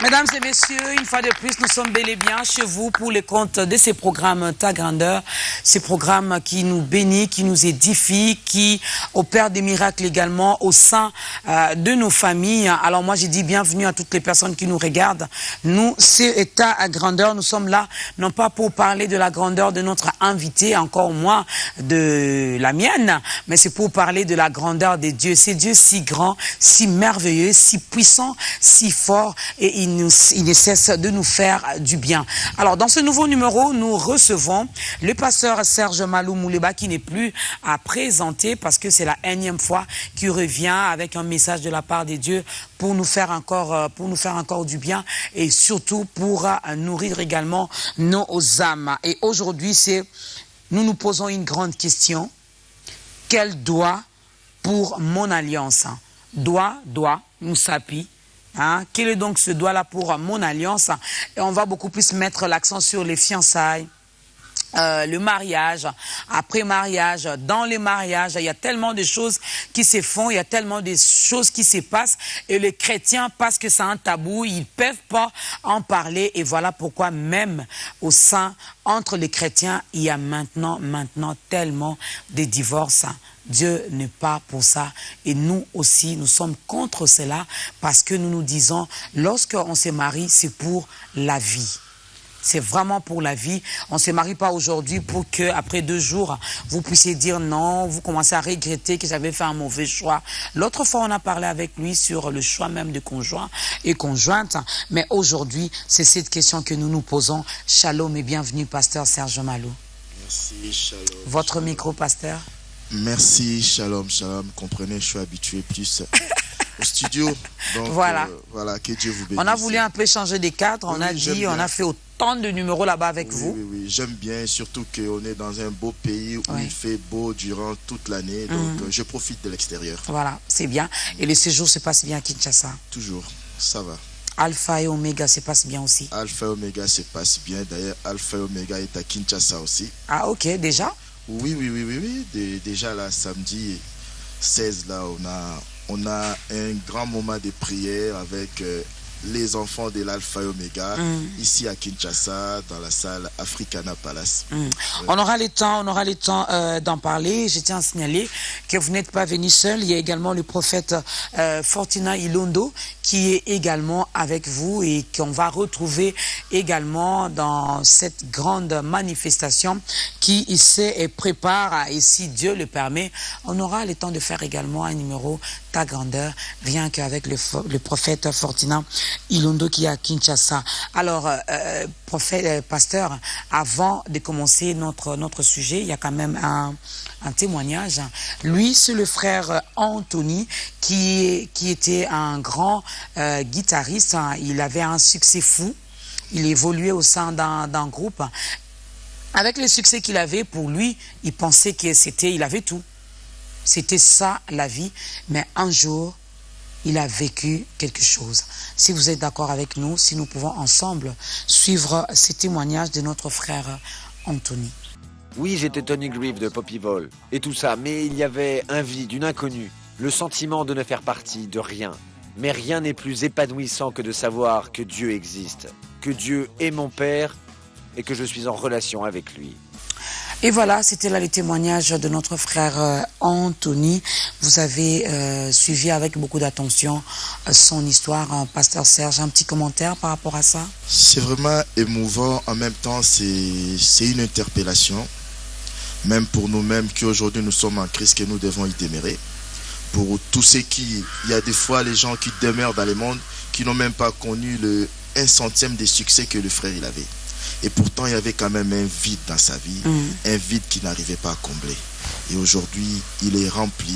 Mesdames et messieurs, une fois de plus, nous sommes bel et bien chez vous pour les comptes de ces programmes Ta Grandeur, ces programmes qui nous bénissent, qui nous édifient, qui opèrent des miracles également au sein de nos familles. Alors moi, j'ai dit bienvenue à toutes les personnes qui nous regardent. Nous, c'est Ta Grandeur, nous sommes là, non pas pour parler de la grandeur de notre invité, encore moins de la mienne, mais c'est pour parler de la grandeur de Dieu. C'est Dieu si grand, si merveilleux, si puissant, si fort, et il ne cesse de nous faire du bien. Alors, dans ce nouveau numéro, nous recevons le pasteur Serge Malou Mouleba, qui n'est plus à présenter parce que c'est la énième fois qu'il revient avec un message de la part de Dieu pour nous faire encore du bien et surtout pour nourrir également nos âmes. Et aujourd'hui, nous nous posons une grande question. Quel doigt pour mon alliance? Doigt, Moussapi. Hein? Quel est donc ce doigt-là pour mon alliance? Et on va beaucoup plus mettre l'accent sur les fiançailles, le mariage, après-mariage, dans les mariages. Il y a tellement de choses qui se font, il y a tellement de choses qui se passent. Et les chrétiens, parce que c'est un tabou, ils ne peuvent pas en parler. Et voilà pourquoi même au sein, entre les chrétiens, il y a maintenant tellement de divorces. Dieu n'est pas pour ça. Et nous aussi, nous sommes contre cela parce que nous nous disons, lorsqu'on se marie, c'est pour la vie. C'est vraiment pour la vie. On ne se marie pas aujourd'hui pour que après 2 jours, vous puissiez dire non, vous commencez à regretter que j'avais fait un mauvais choix. L'autre fois, on a parlé avec lui sur le choix même de conjoint et conjointe. Mais aujourd'hui, c'est cette question que nous nous posons. Shalom et bienvenue, pasteur Serge Malou. Merci, shalom. Votre shalom. micro, pasteur. Merci, shalom. Comprenez, je suis habitué plus au studio. Donc, voilà. Voilà, que Dieu vous bénisse. On a voulu un peu changer des cadres. Oui, on a fait autant de numéros là-bas avec vous. Oui, j'aime bien, surtout qu'on est dans un beau pays où il fait beau durant toute l'année. Donc, je profite de l'extérieur. Voilà, c'est bien. Et le séjour se passe bien à Kinshasa? Toujours, ça va. Alpha et Oméga se passe bien aussi? Alpha et Oméga se passe bien. D'ailleurs, Alpha et Oméga est à Kinshasa aussi. Ah, ok, déjà? Oui. Déjà, là, samedi 16, là, on a un grand moment de prière avec les enfants de l'Alpha et Oméga, ici à Kinshasa, dans la salle Africana Palace. On aura le temps d'en parler. Je tiens à signaler que vous n'êtes pas venu seul. Il y a également le prophète Fortina Ilondo qui est également avec vous et qu'on va retrouver également dans cette grande manifestation qui se prépare. Et si Dieu le permet, on aura le temps de faire également un numéro Ta Grandeur, rien qu'avec le prophète Fortina Ilondo qui est à Kinshasa. Alors, pasteur, avant de commencer notre sujet, il y a quand même un témoignage. Lui, c'est le frère Anthony qui était un grand guitariste. Il avait un succès fou. Il évoluait au sein d'un groupe. Avec le succès qu'il avait, pour lui, il pensait qu'il avait tout. C'était ça la vie. Mais un jour, il a vécu quelque chose. Si vous êtes d'accord avec nous, si nous pouvons ensemble suivre ces témoignages de notre frère Anthony. Oui, j'étais Tony Grieve de Poppyville et tout ça, mais il y avait un vide, une inconnue, le sentiment de ne faire partie de rien. Mais rien n'est plus épanouissant que de savoir que Dieu existe, que Dieu est mon Père et que je suis en relation avec lui. Et voilà, c'était là les témoignages de notre frère Anthony. Vous avez suivi avec beaucoup d'attention son histoire. Pasteur Serge, un petit commentaire par rapport à ça? C'est vraiment émouvant. En même temps, c'est une interpellation. Même pour nous-mêmes qui aujourd'hui nous sommes en Christ, que nous devons y demeurer. Pour tous ceux il y a des fois les gens qui demeurent dans le monde, qui n'ont même pas connu le 1/100 des succès que le frère il avait. Et pourtant, il y avait quand même un vide dans sa vie, un vide qu'il n'arrivait pas à combler. Et aujourd'hui, il est rempli.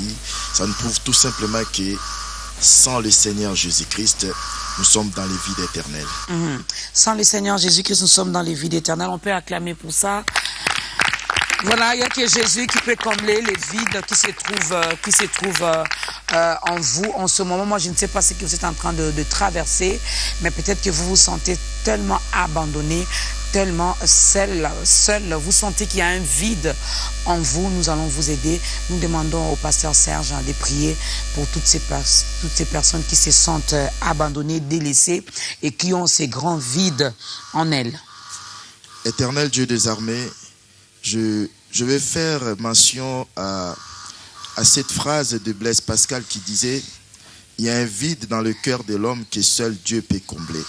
Ça nous prouve tout simplement que sans le Seigneur Jésus-Christ, nous sommes dans les vides éternels. Sans le Seigneur Jésus-Christ, nous sommes dans les vides éternels. On peut acclamer pour ça. Voilà, il n'y a que Jésus qui peut combler les vides qui se trouvent en vous en ce moment. Moi, je ne sais pas ce que vous êtes en train de traverser, mais peut-être que vous vous sentez tellement abandonné, tellement seul, vous sentez qu'il y a un vide en vous, nous allons vous aider. Nous demandons au pasteur Serge de prier pour toutes ces personnes qui se sentent abandonnées, délaissées et qui ont ces grands vides en elles. Éternel Dieu des armées, je vais faire mention à cette phrase de Blaise Pascal qui disait « Il y a un vide dans le cœur de l'homme que seul Dieu peut combler ».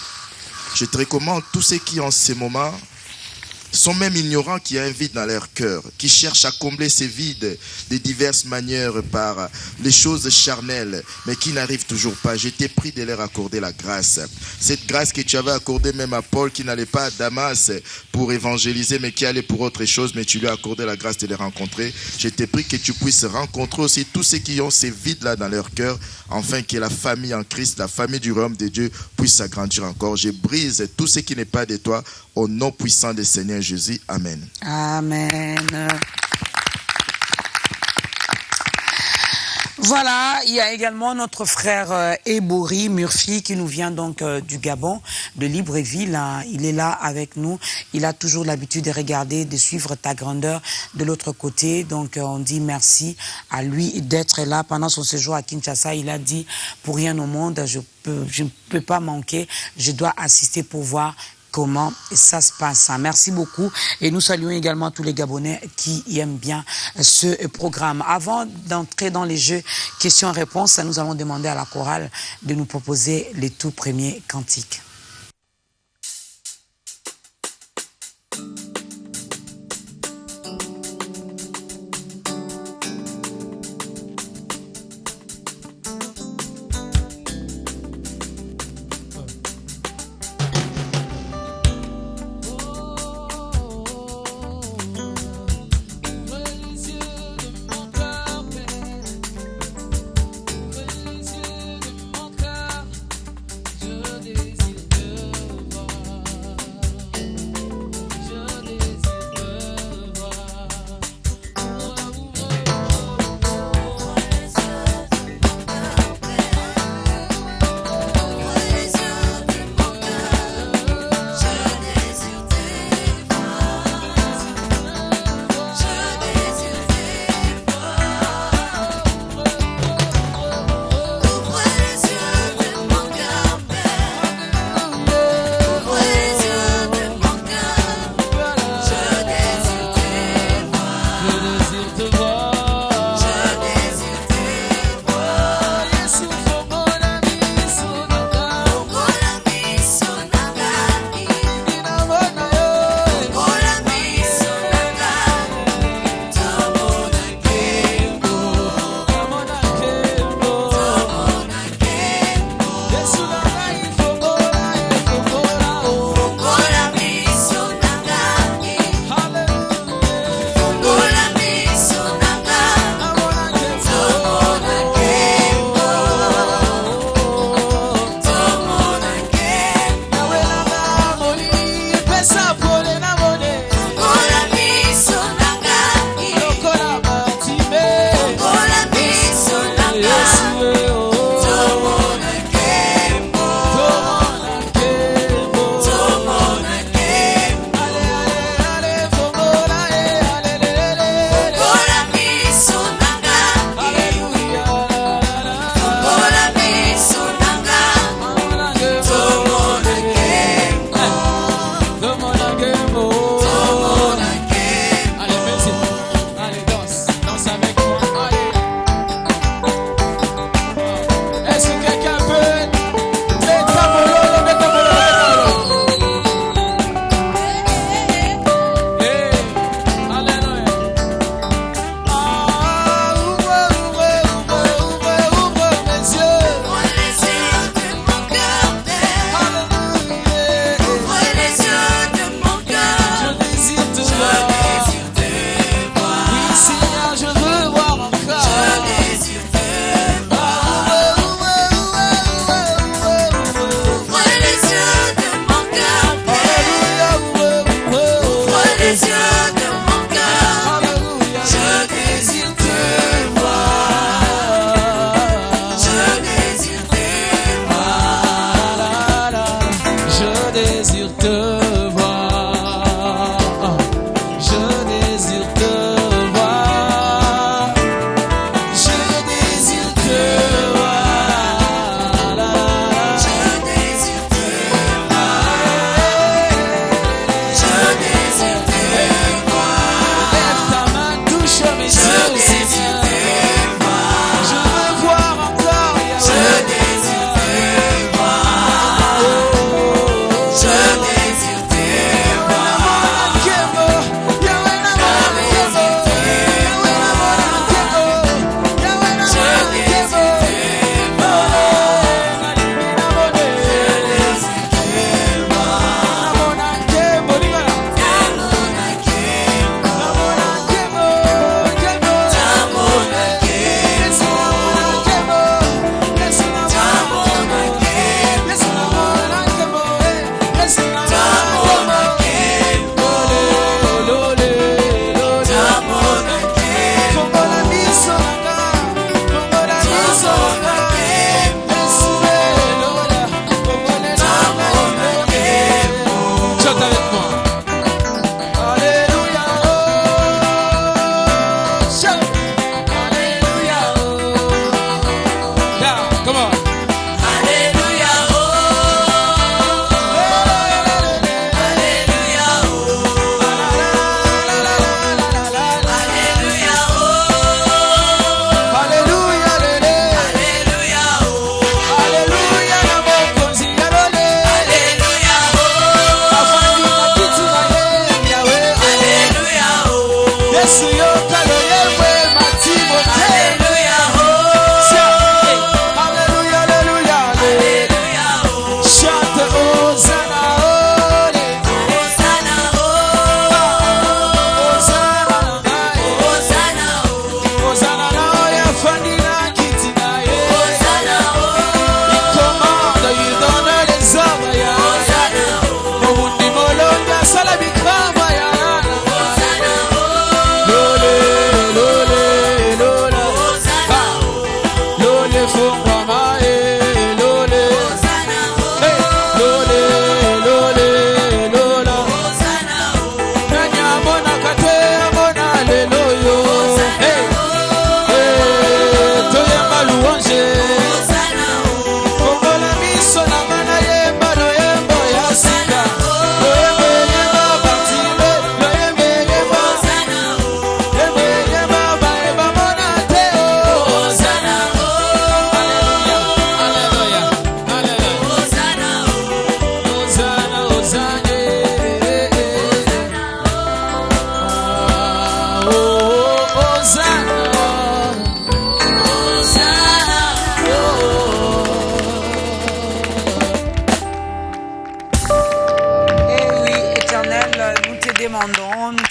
Je te recommande tous ceux qui en ces moments sont même ignorants qu'il y a un vide dans leur cœur, qui cherchent à combler ces vides de diverses manières par les choses charnelles, mais qui n'arrivent toujours pas. Je t'ai pris de leur accorder la grâce. Cette grâce que tu avais accordée même à Paul, qui n'allait pas à Damas pour évangéliser, mais qui allait pour autre chose, mais tu lui as accordé la grâce de les rencontrer. Je t'ai pris que tu puisses rencontrer aussi tous ceux qui ont ces vides-là dans leur cœur, afin que la famille en Christ, la famille du royaume de Dieu, puisse s'agrandir encore. Je brise tout ce qui n'est pas de toi, au nom puissant du Seigneur Jésus. Amen. Amen. Voilà, il y a également notre frère Ebouri Murphy qui nous vient donc du Gabon, de Libreville. Il est là avec nous. Il a toujours l'habitude de regarder, de suivre ta grandeur de l'autre côté. Donc on dit merci à lui d'être là pendant son séjour à Kinshasa. Il a dit pour rien au monde, je ne peux pas manquer. Je dois assister pour voir comment ça se passe. Merci beaucoup. Et nous saluons également tous les Gabonais qui aiment bien ce programme. Avant d'entrer dans les jeux questions-réponses, nous allons demander à la chorale de nous proposer les tout premiers cantiques. Désir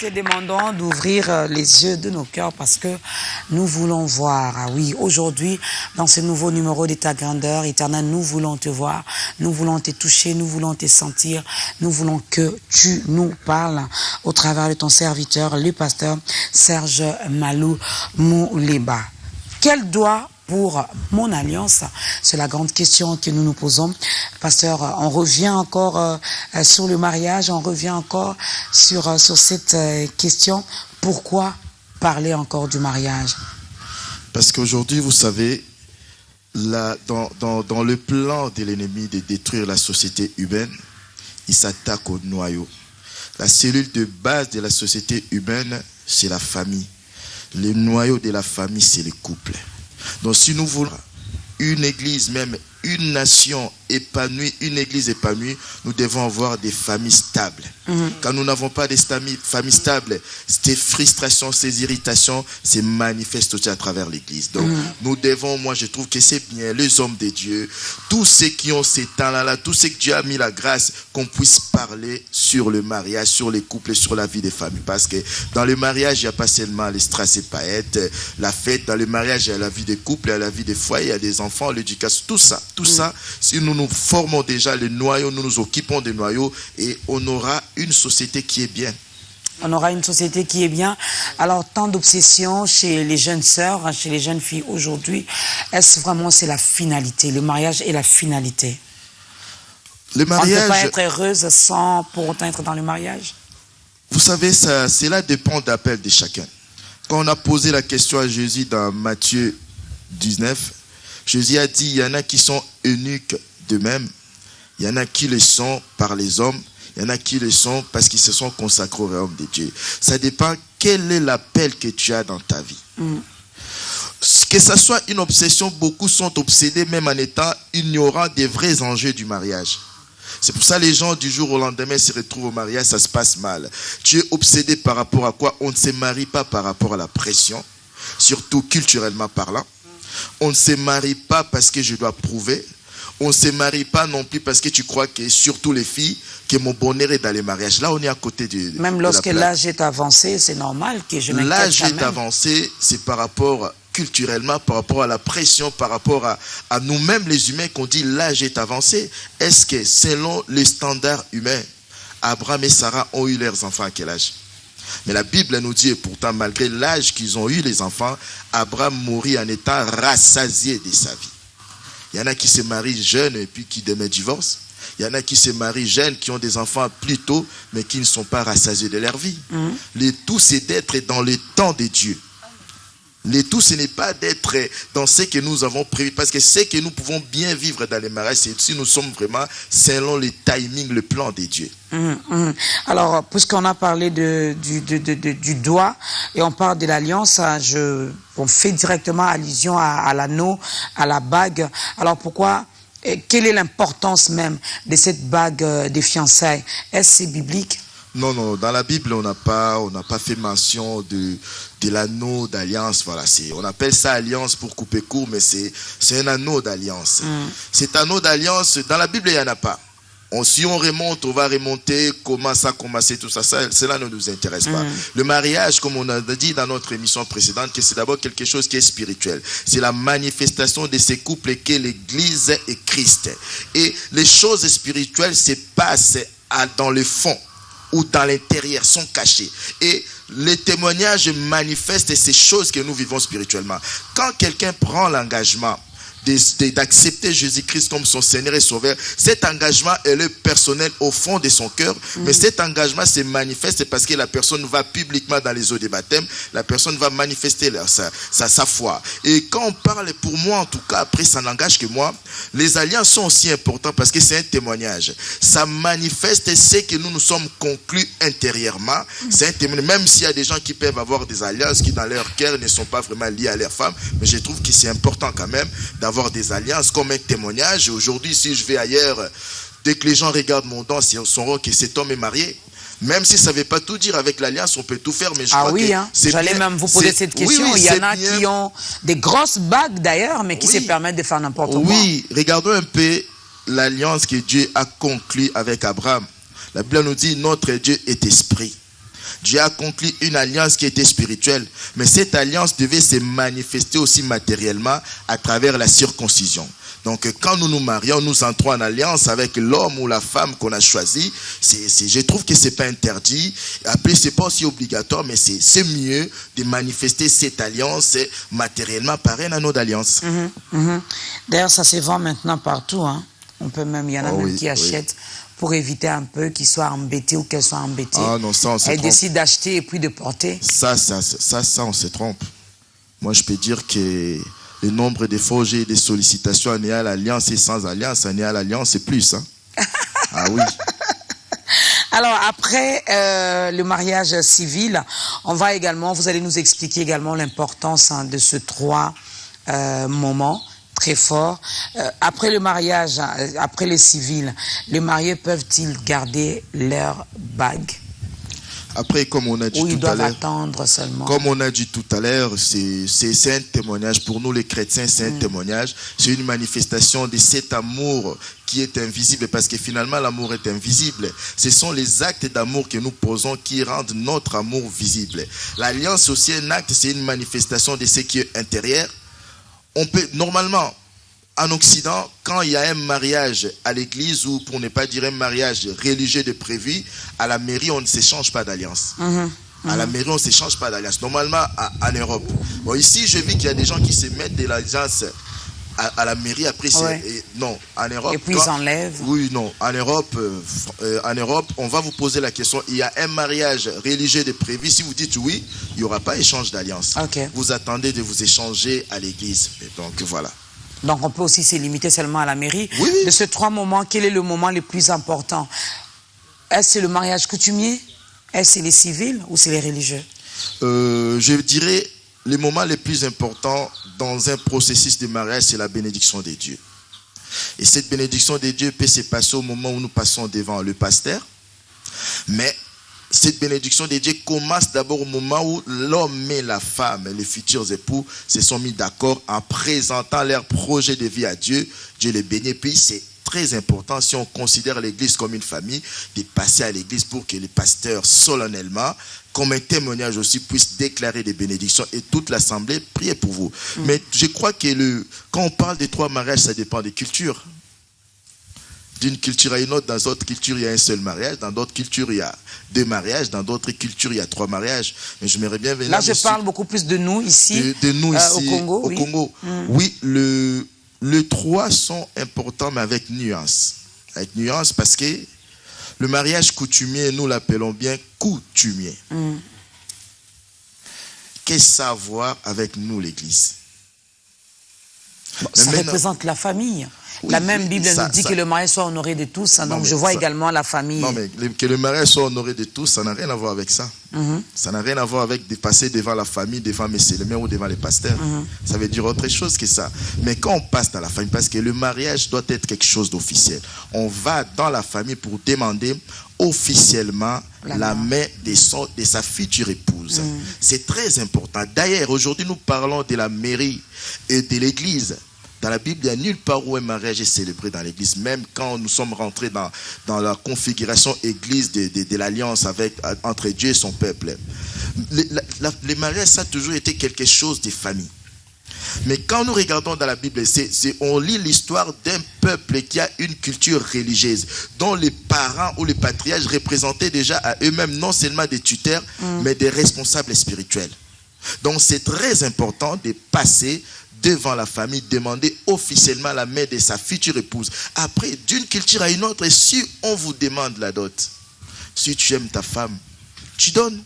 te demandons d'ouvrir les yeux de nos cœurs parce que nous voulons voir. Ah oui, aujourd'hui, dans ce nouveau numéro de ta grandeur, Éternel, nous voulons te voir, nous voulons te toucher, nous voulons te sentir, nous voulons que tu nous parles au travers de ton serviteur, le pasteur Serge Malou Mouleba. Quel doit pour mon alliance? C'est la grande question que nous nous posons. Pasteur, on revient encore sur le mariage, on revient encore sur cette question. Pourquoi parler encore du mariage? Parce qu'aujourd'hui, vous savez, dans le plan de l'ennemi de détruire la société humaine, il s'attaque au noyau. La cellule de base de la société humaine, c'est la famille. Le noyau de la famille, c'est le couple. Donc si nous voulons une église, même une nation épanouie, une église épanouie, nous devons avoir des familles stables. Quand nous n'avons pas des familles stables, ces frustrations, ces irritations se manifestent aussi à travers l'église. Donc nous devons, moi je trouve que c'est bien, les hommes de Dieu, tous ceux qui ont ces talents-là, tous ceux que Dieu a mis la grâce, qu'on puisse parler sur le mariage, sur les couples, sur la vie des familles. Parce que dans le mariage, il n'y a pas seulement les strass et paillettes, la fête. Dans le mariage, il y a la vie des couples, il y a la vie des foyers, il y a des enfants, l'éducation, tout ça. Si nous nous formons déjà les noyaux, nous nous occupons des noyaux et on aura une société qui est bien. On aura une société qui est bien. Alors, tant d'obsessions chez les jeunes sœurs, chez les jeunes filles aujourd'hui, est-ce vraiment c'est la finalité? Le mariage est la finalité? Le mariage, on ne peut pas être heureuse sans pour autant être dans le mariage? Vous savez, cela dépend d'appel de chacun. Quand on a posé la question à Jésus dans Matthieu 19, Jésus a dit, il y en a qui sont eunuques d'eux-mêmes, il y en a qui le sont par les hommes, il y en a qui le sont parce qu'ils se sont consacrés au royaume de Dieu. Ça dépend quel est l'appel que tu as dans ta vie. Que ça soit une obsession, beaucoup sont obsédés même en étant ignorants des vrais enjeux du mariage. C'est pour ça que les gens du jour au lendemain se retrouvent au mariage, ça se passe mal. Tu es obsédé par rapport à quoi? On ne se marie pas par rapport à la pression, surtout culturellement parlant. On ne se marie pas parce que je dois prouver. On ne se marie pas non plus parce que tu crois que, surtout les filles, que mon bonheur est dans les mariages. Là, on est à côté du... Même lorsque l'âge est avancé, c'est normal que je m'inquiète. L'âge est avancé, c'est par rapport, culturellement, par rapport à la pression, par rapport à nous-mêmes les humains qu'on dit l'âge est avancé. Est-ce que, selon les standards humains, Abraham et Sarah ont eu leurs enfants à quel âge? Mais la Bible nous dit, et pourtant, malgré l'âge qu'ils ont eu, les enfants, Abraham mourit en étant rassasié de sa vie. Il y en a qui se marient jeunes et puis qui demain divorcent. Il y en a qui se marient jeunes, qui ont des enfants plus tôt, mais qui ne sont pas rassasiés de leur vie. Le tout, c'est d'être dans le temps de Dieu. Le tout, ce n'est pas d'être dans ce que nous avons prévu. Parce que ce que nous pouvons bien vivre dans les mariages, c'est si nous sommes vraiment selon le timing, le plan de Dieu. Alors, puisqu'on a parlé du doigt et on parle de l'alliance, on fait directement allusion à l'anneau, à la bague. Alors, pourquoi, quelle est l'importance même de cette bague de fiançailles? Est-ce que c'est biblique? Non, non, dans la Bible, on n'a pas fait mention de l'anneau d'alliance. Voilà, on appelle ça alliance pour couper court, mais c'est un anneau d'alliance. Cet anneau d'alliance, dans la Bible, il n'y en a pas. Si on remonte, on va remonter comment ça a commencé, tout ça, cela ne nous intéresse pas. Le mariage, comme on a dit dans notre émission précédente, que c'est d'abord quelque chose qui est spirituel. C'est la manifestation de ces couples qu'est l'Église et Christ. Et les choses spirituelles se passent dans le fond ou dans l'intérieur, sont cachés. Et les témoignages manifestent ces choses que nous vivons spirituellement. Quand quelqu'un prend l'engagement d'accepter Jésus-Christ comme son Seigneur et Sauveur, cet engagement est le personnel au fond de son cœur, mais cet engagement se manifeste parce que la personne va publiquement dans les eaux des baptêmes, la personne va manifester sa foi. Et quand on parle, pour moi en tout cas, après ça n'engage que moi, les alliances sont aussi importantes parce que c'est un témoignage. Ça manifeste ce que nous nous sommes conclus intérieurement. C'est un témoignage, même s'il y a des gens qui peuvent avoir des alliances qui dans leur cœur ne sont pas vraiment liées à leur femme, mais je trouve que c'est important quand même d'avoir des alliances comme un témoignage. Aujourd'hui, si je vais ailleurs, dès que les gens regardent mon don, ils sauront que cet homme est marié. Même si ça ne veut pas tout dire avec l'alliance, on peut tout faire, mais je crois que j'allais même vous poser cette question. Oui, il y en a qui ont des grosses bagues d'ailleurs, mais qui se permettent de faire n'importe quoi. Oui, regardons un peu l'alliance que Dieu a conclue avec Abraham. La Bible nous dit, notre Dieu est esprit. Dieu a conclu une alliance qui était spirituelle, mais cette alliance devait se manifester aussi matériellement à travers la circoncision. Donc quand nous nous marions, nous entrons en alliance avec l'homme ou la femme qu'on a choisi. Je trouve que c'est pas interdit. Après, c'est pas aussi obligatoire, mais c'est mieux de manifester cette alliance matériellement par un anneau d'alliance. D'ailleurs, ça se vend maintenant partout. Hein. On peut même, il y en a même qui achètent pour éviter un peu qu'ils soient embêtés ou qu'elles soient embêtées. Ah non, ça on se trompe. Elles décident d'acheter et puis de porter. Ça, on se trompe. Moi, je peux dire que le nombre de fois où j'ai des sollicitations en ayant l'alliance et sans alliance, en ayant l'alliance, c'est plus. Hein? Ah oui. Alors, après le mariage civil, vous allez nous expliquer également l'importance de ce 3 moments très forts. Après le mariage, après les civils, les mariés peuvent-ils garder leur bague? Après, comme on a dit tout à l'heure, attendre seulement. Comme on a dit tout à l'heure, c'est un témoignage. Pour nous les chrétiens, c'est un témoignage. C'est une manifestation de cet amour qui est invisible, parce que finalement l'amour est invisible. Ce sont les actes d'amour que nous posons qui rendent notre amour visible. L'alliance aussi, un acte, c'est une manifestation de ce qui est intérieur. On peut, normalement, en Occident, quand il y a un mariage à l'église, ou pour ne pas dire un mariage religieux de prévu, à la mairie, on ne s'échange pas d'alliance. À la mairie, on ne s'échange pas d'alliance. Normalement, en Europe. Bon, ici, je vis qu'il y a des gens qui se mettent de l'alliance à la mairie. Après, non, en Europe. Et puis ils enlèvent. Oui, non. En Europe, on va vous poser la question. Il y a un mariage religieux de prévu. Si vous dites oui, il n'y aura pas échange d'alliance. Vous attendez de vous échanger à l'église. Donc, voilà. Donc, on peut aussi se limiter seulement à la mairie. Oui. De ces 3 moments, quel est le moment le plus important? Est-ce que c'est le mariage coutumier? Est-ce que c'est les civils ou c'est les religieux? Je dirais, le moment le plus important dans un processus de mariage, c'est la bénédiction de Dieu. Et cette bénédiction de Dieu peut se passer au moment où nous passons devant le pasteur. Mais cette bénédiction de Dieu commence d'abord au moment où l'homme et la femme, les futurs époux, se sont mis d'accord en présentant leur projet de vie à Dieu. Dieu les bénit. Puis c'est très important, si on considère l'église comme une famille, de passer à l'église pour que les pasteurs solennellement, comme un témoignage aussi, puissent déclarer des bénédictions et toute l'assemblée prie pour vous. Mais je crois que quand on parle des 3 mariages, ça dépend des cultures. D'une culture à une autre, dans d'autres cultures, il y a un seul mariage. Dans d'autres cultures, il y a 2 mariages. Dans d'autres cultures, il y a 3 mariages. Mais je m'aimerais bien venir. Là, je parle beaucoup plus de nous ici. De nous ici, au Congo. Au Congo. Oui, les 3 sont importants, mais avec nuance. Avec nuance, parce que le mariage coutumier, nous l'appelons bien coutumier. Qu'est-ce que ça a à voir avec nous, l'église? Ça représente la famille. La même Bible nous dit que le mariage soit honoré de tous. Donc je vois également la famille. Non, mais que le mariage soit honoré de tous, ça n'a rien à voir avec ça. Ça n'a rien à voir avec de passer devant la famille, devant mes sélémères ou devant les pasteurs. Ça veut dire autre chose que ça. Mais quand on passe dans la famille, parce que le mariage doit être quelque chose d'officiel. On va dans la famille pour demander officiellement la main de sa future épouse. C'est très important. D'ailleurs, aujourd'hui, nous parlons de la mairie et de l'église. Dans la Bible, il n'y a nulle part où un mariage est célébré dans l'église. Même quand nous sommes rentrés dans la configuration église de l'alliance entre Dieu et son peuple. Les mariages, ça a toujours été quelque chose de famille. Mais quand nous regardons dans la Bible, on lit l'histoire d'un peuple qui a une culture religieuse, dont les parents ou les patriarches représentaient déjà à eux-mêmes non seulement des tuteurs, mais des responsables spirituels. Donc c'est très important de passer devant la famille, demander officiellement la main de sa future épouse. Après, d'une culture à une autre, si on vous demande la dot, si tu aimes ta femme, tu donnes.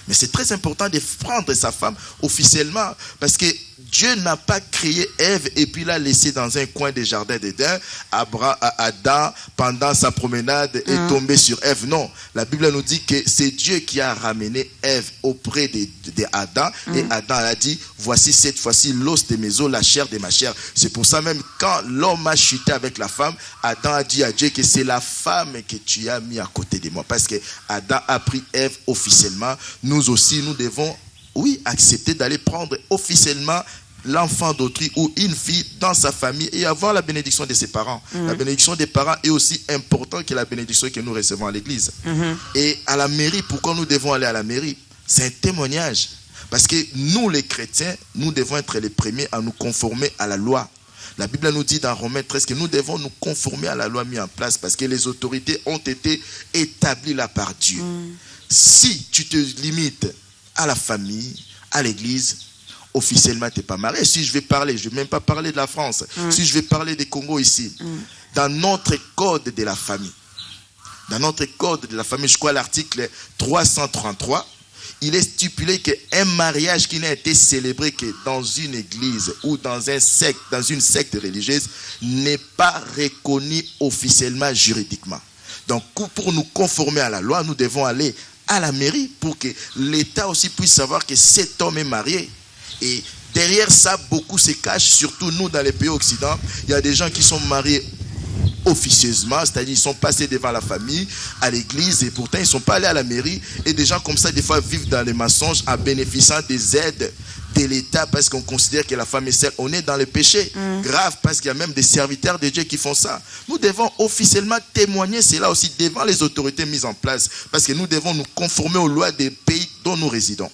Mais c'est très important de prendre sa femme officiellement, parce que Dieu n'a pas créé Ève et puis l'a laissée dans un coin des jardins d'Éden. Adam, pendant sa promenade, est tombé sur Ève. Non, la Bible nous dit que c'est Dieu qui a ramené Ève auprès d'Adam. Et Adam a dit, voici cette fois-ci l'os de mes os, la chair de ma chair. C'est pour ça même, quand l'homme a chuté avec la femme, Adam a dit à Dieu que c'est la femme que tu as mis à côté de moi. Parce que Adam a pris Ève officiellement. Nous aussi, nous devons accepter d'aller prendre officiellement l'enfant d'autrui ou une fille dans sa famille et avoir la bénédiction de ses parents. La bénédiction des parents est aussi importante que la bénédiction que nous recevons à l'église. Et à la mairie, pourquoi nous devons aller à la mairie? C'est un témoignage. Parce que nous, les chrétiens, nous devons être les premiers à nous conformer à la loi. La Bible nous dit dans Romains 13 que nous devons nous conformer à la loi mise en place parce que les autorités ont été établies là par Dieu. Si tu te limites à la famille, à l'église, officiellement, tu n'es pas marié. Si je vais parler, je ne vais même pas parler de la France. Si je vais parler du Congo ici, dans notre code de la famille, je crois l'article 333, il est stipulé qu'un mariage qui n'a été célébré que dans une église ou dans une secte religieuse n'est pas reconnu officiellement juridiquement. Donc, pour nous conformer à la loi, nous devons aller à la mairie pour que l'État aussi puisse savoir que cet homme est marié. Et derrière ça, beaucoup se cachent, surtout nous dans les pays occidentaux. Il y a des gens qui sont mariés officieusement, c'est-à-dire ils sont passés devant la famille, à l'église, et pourtant ils ne sont pas allés à la mairie. Et des gens comme ça, des fois, vivent dans les mensonges en bénéficiant des aides de l'État parce qu'on considère que la femme est seule. On est dans le péché grave parce qu'il y a même des serviteurs de Dieu qui font ça. Nous devons officiellement témoigner cela aussi devant les autorités mises en place parce que nous devons nous conformer aux lois des pays dont nous résidons.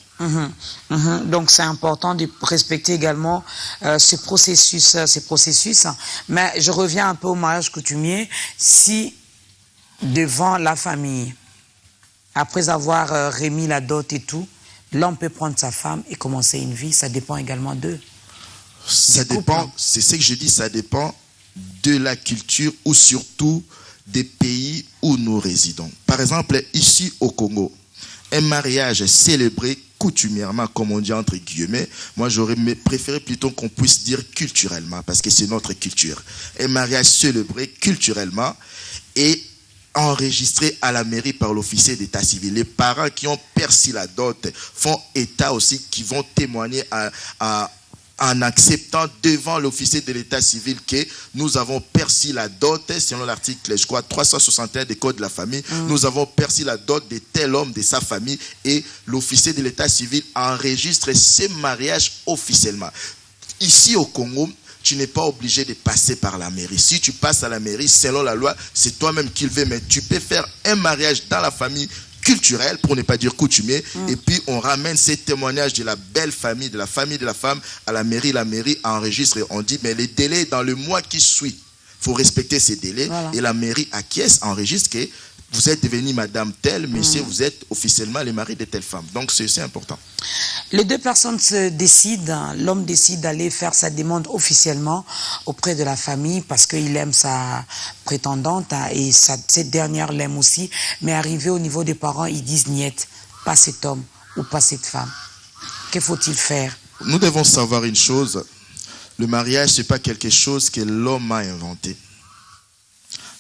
Donc c'est important de respecter également ce processus. Mais je reviens un peu au mariage coutumier. Si devant la famille, après avoir remis la dot et tout, l'homme peut prendre sa femme et commencer une vie, ça dépend également d'eux. Ça dépend, c'est ce que je dis, ça dépend de la culture ou surtout des pays où nous résidons. Par exemple, ici au Congo, un mariage célébré coutumièrement, comme on dit entre guillemets, moi j'aurais préféré plutôt qu'on puisse dire culturellement, parce que c'est notre culture. Un mariage célébré culturellement et enregistré à la mairie par l'officier d'état civil. Les parents qui ont perçu la dot font état aussi, qui vont témoigner en acceptant devant l'officier de l'état civil que nous avons perçu la dot, selon l'article, je crois, 361 des codes de la famille, nous avons perçu la dot de tel homme, de sa famille, et l'officier de l'état civil enregistre ce mariage officiellement. Ici au Congo, tu n'es pas obligé de passer par la mairie. Si tu passes à la mairie, selon la loi, c'est toi-même qui le veux, mais tu peux faire un mariage dans la famille culturel, pour ne pas dire coutumier, et puis on ramène ces témoignages de la belle famille, de la femme à la mairie enregistre et on dit, mais les délais dans le mois qui suit, il faut respecter ces délais, et la mairie acquiesce, enregistre que vous êtes devenu madame telle, monsieur, vous êtes officiellement le mari de telle femme. Donc c'est important. Les deux personnes se décident, l'homme décide d'aller faire sa demande officiellement auprès de la famille parce qu'il aime sa prétendante et cette dernière l'aime aussi, mais arrivé au niveau des parents, ils disent niet, pas cet homme ou pas cette femme. Que faut-il faire? Nous devons savoir une chose, le mariage, ce n'est pas quelque chose que l'homme a inventé.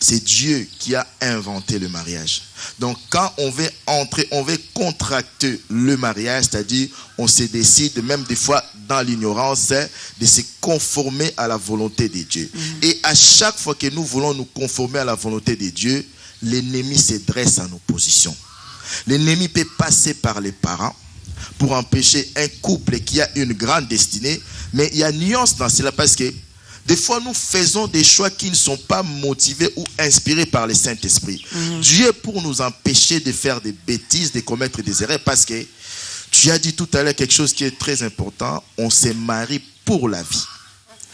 C'est Dieu qui a inventé le mariage. Donc, quand on veut entrer, on veut contracter le mariage, c'est-à-dire, on se décide, même des fois dans l'ignorance, de se conformer à la volonté de Dieu. Et à chaque fois que nous voulons nous conformer à la volonté de Dieu, l'ennemi se dresse en opposition. L'ennemi peut passer par les parents pour empêcher un couple qui a une grande destinée, mais il y a nuance dans cela parce que des fois, nous faisons des choix qui ne sont pas motivés ou inspirés par le Saint-Esprit. Dieu pour nous empêcher de faire des bêtises, de commettre des erreurs, parce que tu as dit tout à l'heure quelque chose qui est très important, on se marie pour la vie.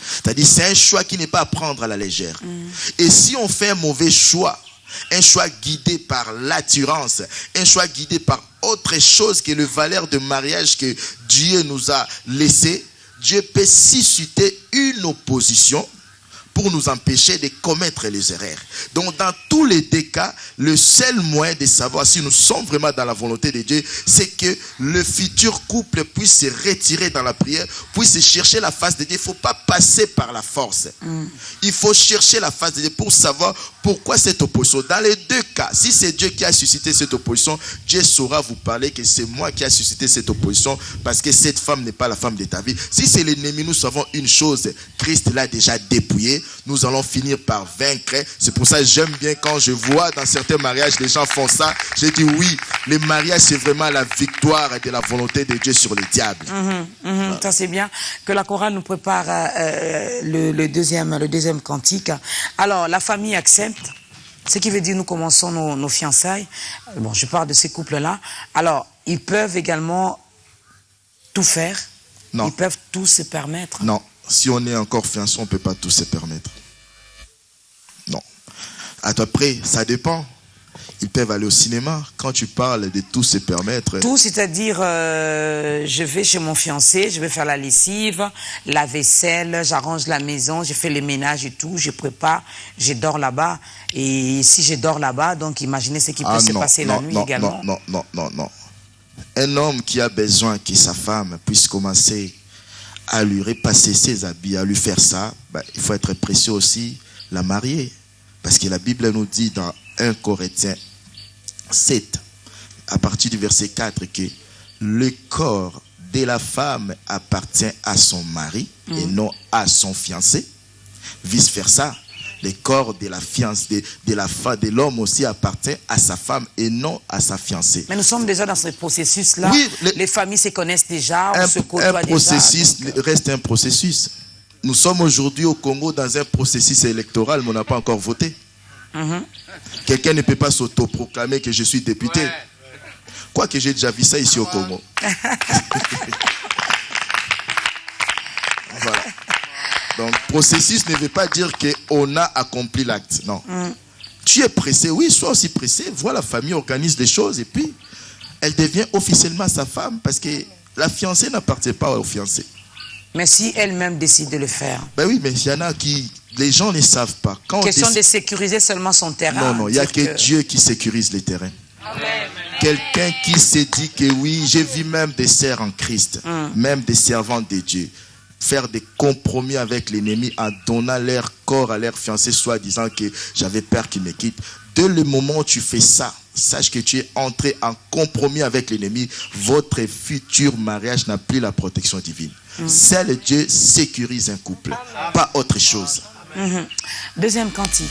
C'est-à-dire, c'est un choix qui n'est pas à prendre à la légère. Et si on fait un mauvais choix, un choix guidé par l'attirance, un choix guidé par autre chose que le valeur de mariage que Dieu nous a laissé, Dieu peut susciter une opposition pour nous empêcher de commettre les erreurs. Donc, dans tous les deux cas, le seul moyen de savoir si nous sommes vraiment dans la volonté de Dieu, c'est que le futur couple puisse se retirer dans la prière, puisse chercher la face de Dieu. Il ne faut pas passer par la force. Il faut chercher la face de Dieu pour savoir pourquoi cette opposition. Dans les deux cas, si c'est Dieu qui a suscité cette opposition, Dieu saura vous parler que c'est moi qui a suscité cette opposition parce que cette femme n'est pas la femme de ta vie. Si c'est l'ennemi, nous savons une chose, Christ l'a déjà dépouillé. nous allons finir par vaincre. C'est pour ça que j'aime bien quand je vois dans certains mariages, les gens font ça. J'ai dit oui, les mariages, c'est vraiment la victoire de la volonté de Dieu sur les diables. Voilà. Ça, c'est bien que la chorale nous prépare le deuxième cantique. Alors, la famille accepte. Ce qui veut dire nous commençons nos fiançailles. Bon, je parle de ces couples-là. Alors, ils peuvent également tout faire. Non. Ils peuvent tout se permettre. Non. Si on est encore fiancé, on ne peut pas tout se permettre. Non. Après, ça dépend. Ils peuvent aller au cinéma. Quand tu parles de tout se permettre... Tout, c'est-à-dire, je vais chez mon fiancé, je vais faire la lessive, la vaisselle, j'arrange la maison, je fais les ménages et tout, je prépare, je dors là-bas. Et si je dors là-bas, donc imaginez ce qui peut se passer la nuit également. Non. Un homme qui a besoin que sa femme puisse commencer à lui repasser ses habits, à lui faire ça, il faut être précieux aussi, la marier. Parce que la Bible nous dit dans 1 Corinthiens 7, à partir du verset 4, que le corps de la femme appartient à son mari et non à son fiancé. Vice versa, le corps de la fiancée, de l'homme aussi appartient à sa femme et non à sa fiancée. Mais nous sommes déjà dans ce processus-là. Oui, les familles se connaissent déjà, on se côtoie un processus déjà. Reste un processus. Nous sommes aujourd'hui au Congo dans un processus électoral, mais on n'a pas encore voté. Quelqu'un ne peut pas s'autoproclamer que je suis député. Ouais. Quoique j'ai déjà vu ça ici au Congo. Voilà. Donc, processus ne veut pas dire qu'on a accompli l'acte. Non. Tu es pressé, oui, sois aussi pressé. Vois la famille, organise des choses et puis elle devient officiellement sa femme parce que la fiancée n'appartient pas au fiancé. Mais si elle-même décide de le faire. Ben oui, mais il y en a qui... Les gens ne savent pas. Question de sécuriser seulement son terrain. Non, il n'y a que Dieu qui sécurise les terrains. Amen. Quelqu'un qui s'est dit que oui, j'ai vu même des sœurs en Christ, même des servantes de Dieu, faire des compromis avec l'ennemi en donnant leur corps à leur fiancé, soit disant que j'avais peur qu'il me quitte. Dès le moment où tu fais ça, sache que tu es entré en compromis avec l'ennemi. Votre futur mariage n'a plus la protection divine. Seul Dieu sécurise un couple, pas autre chose. Deuxième cantique.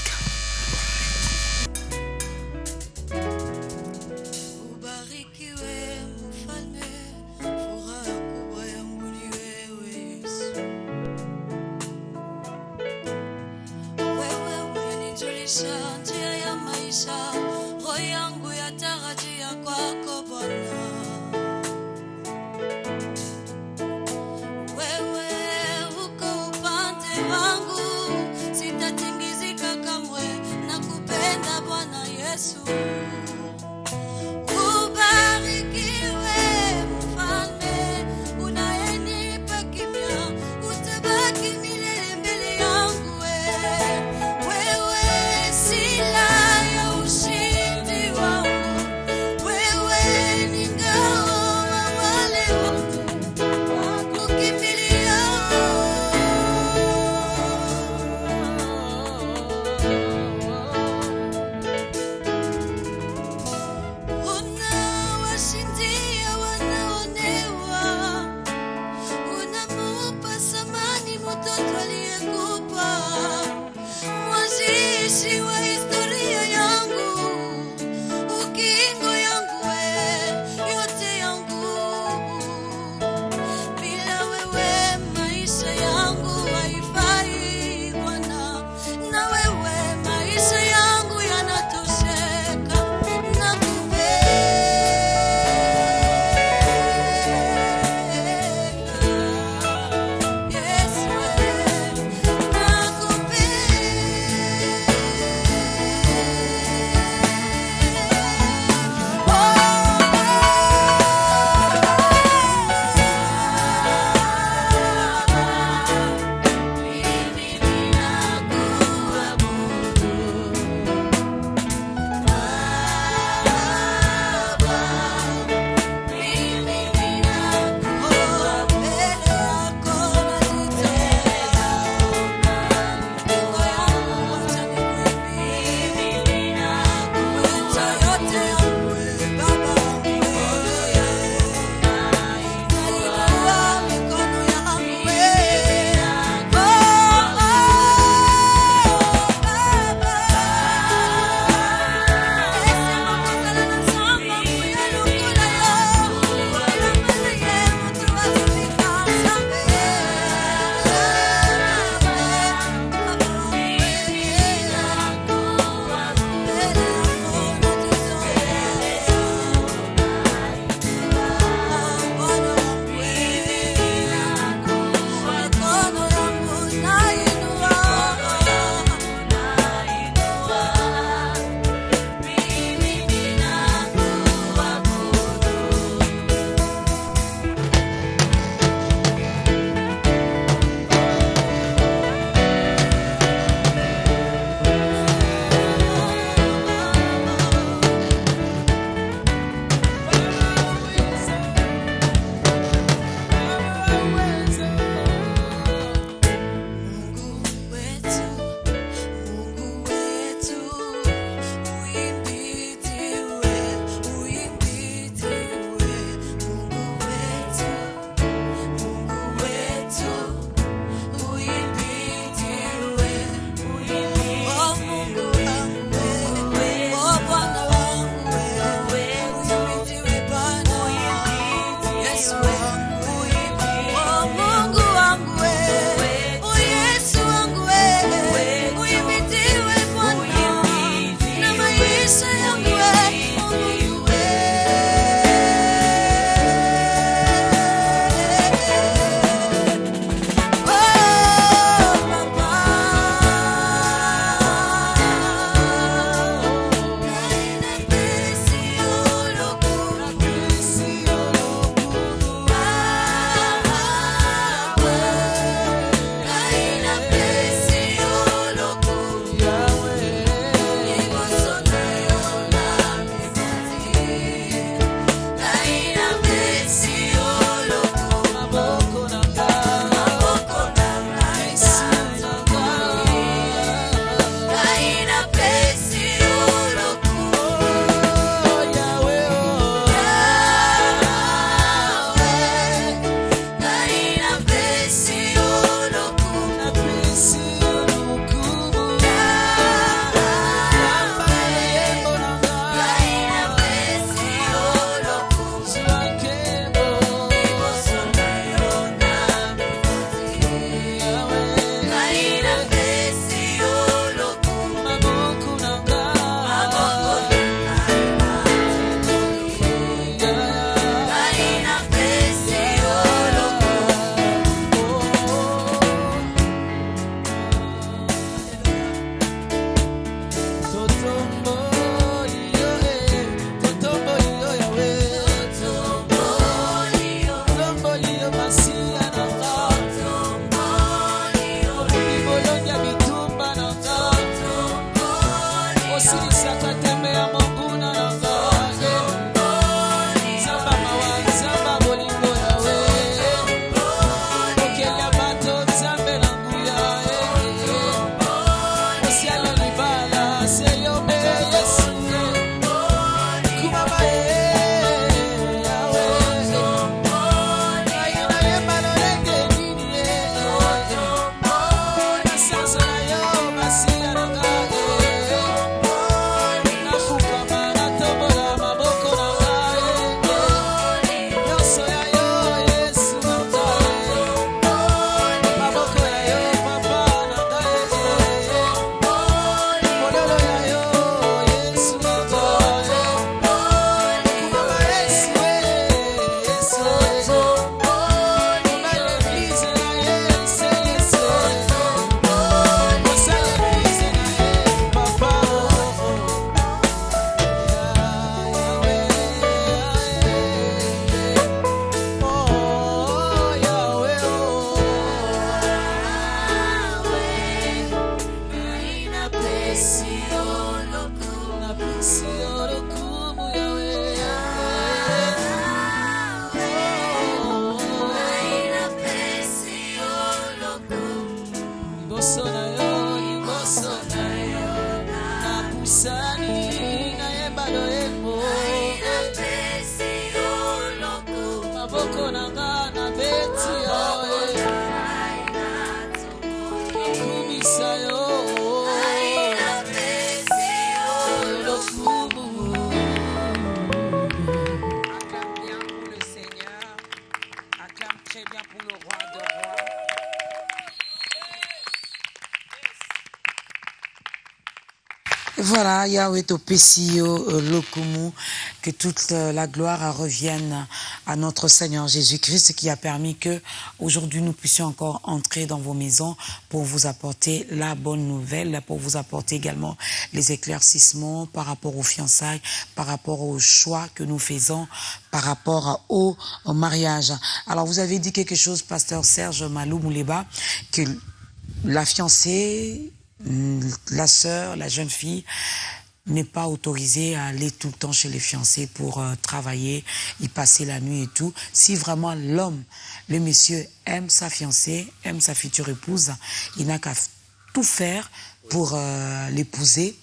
Voilà, Yahweh Topesio Lokumu, que toute la gloire revienne à notre Seigneur Jésus-Christ qui a permis que aujourd'hui nous puissions encore entrer dans vos maisons pour vous apporter la bonne nouvelle, pour vous apporter également les éclaircissements par rapport aux fiançailles, par rapport au choix que nous faisons, par rapport au mariage. Alors vous avez dit quelque chose, pasteur Serge Malou Mouleba, que la fiancée, la sœur, la jeune fille n'est pas autorisée à aller tout le temps chez les fiancés pour travailler, y passer la nuit et tout. Si vraiment l'homme, le monsieur aime sa fiancée, aime sa future épouse, il n'a qu'à tout faire pour l'épouser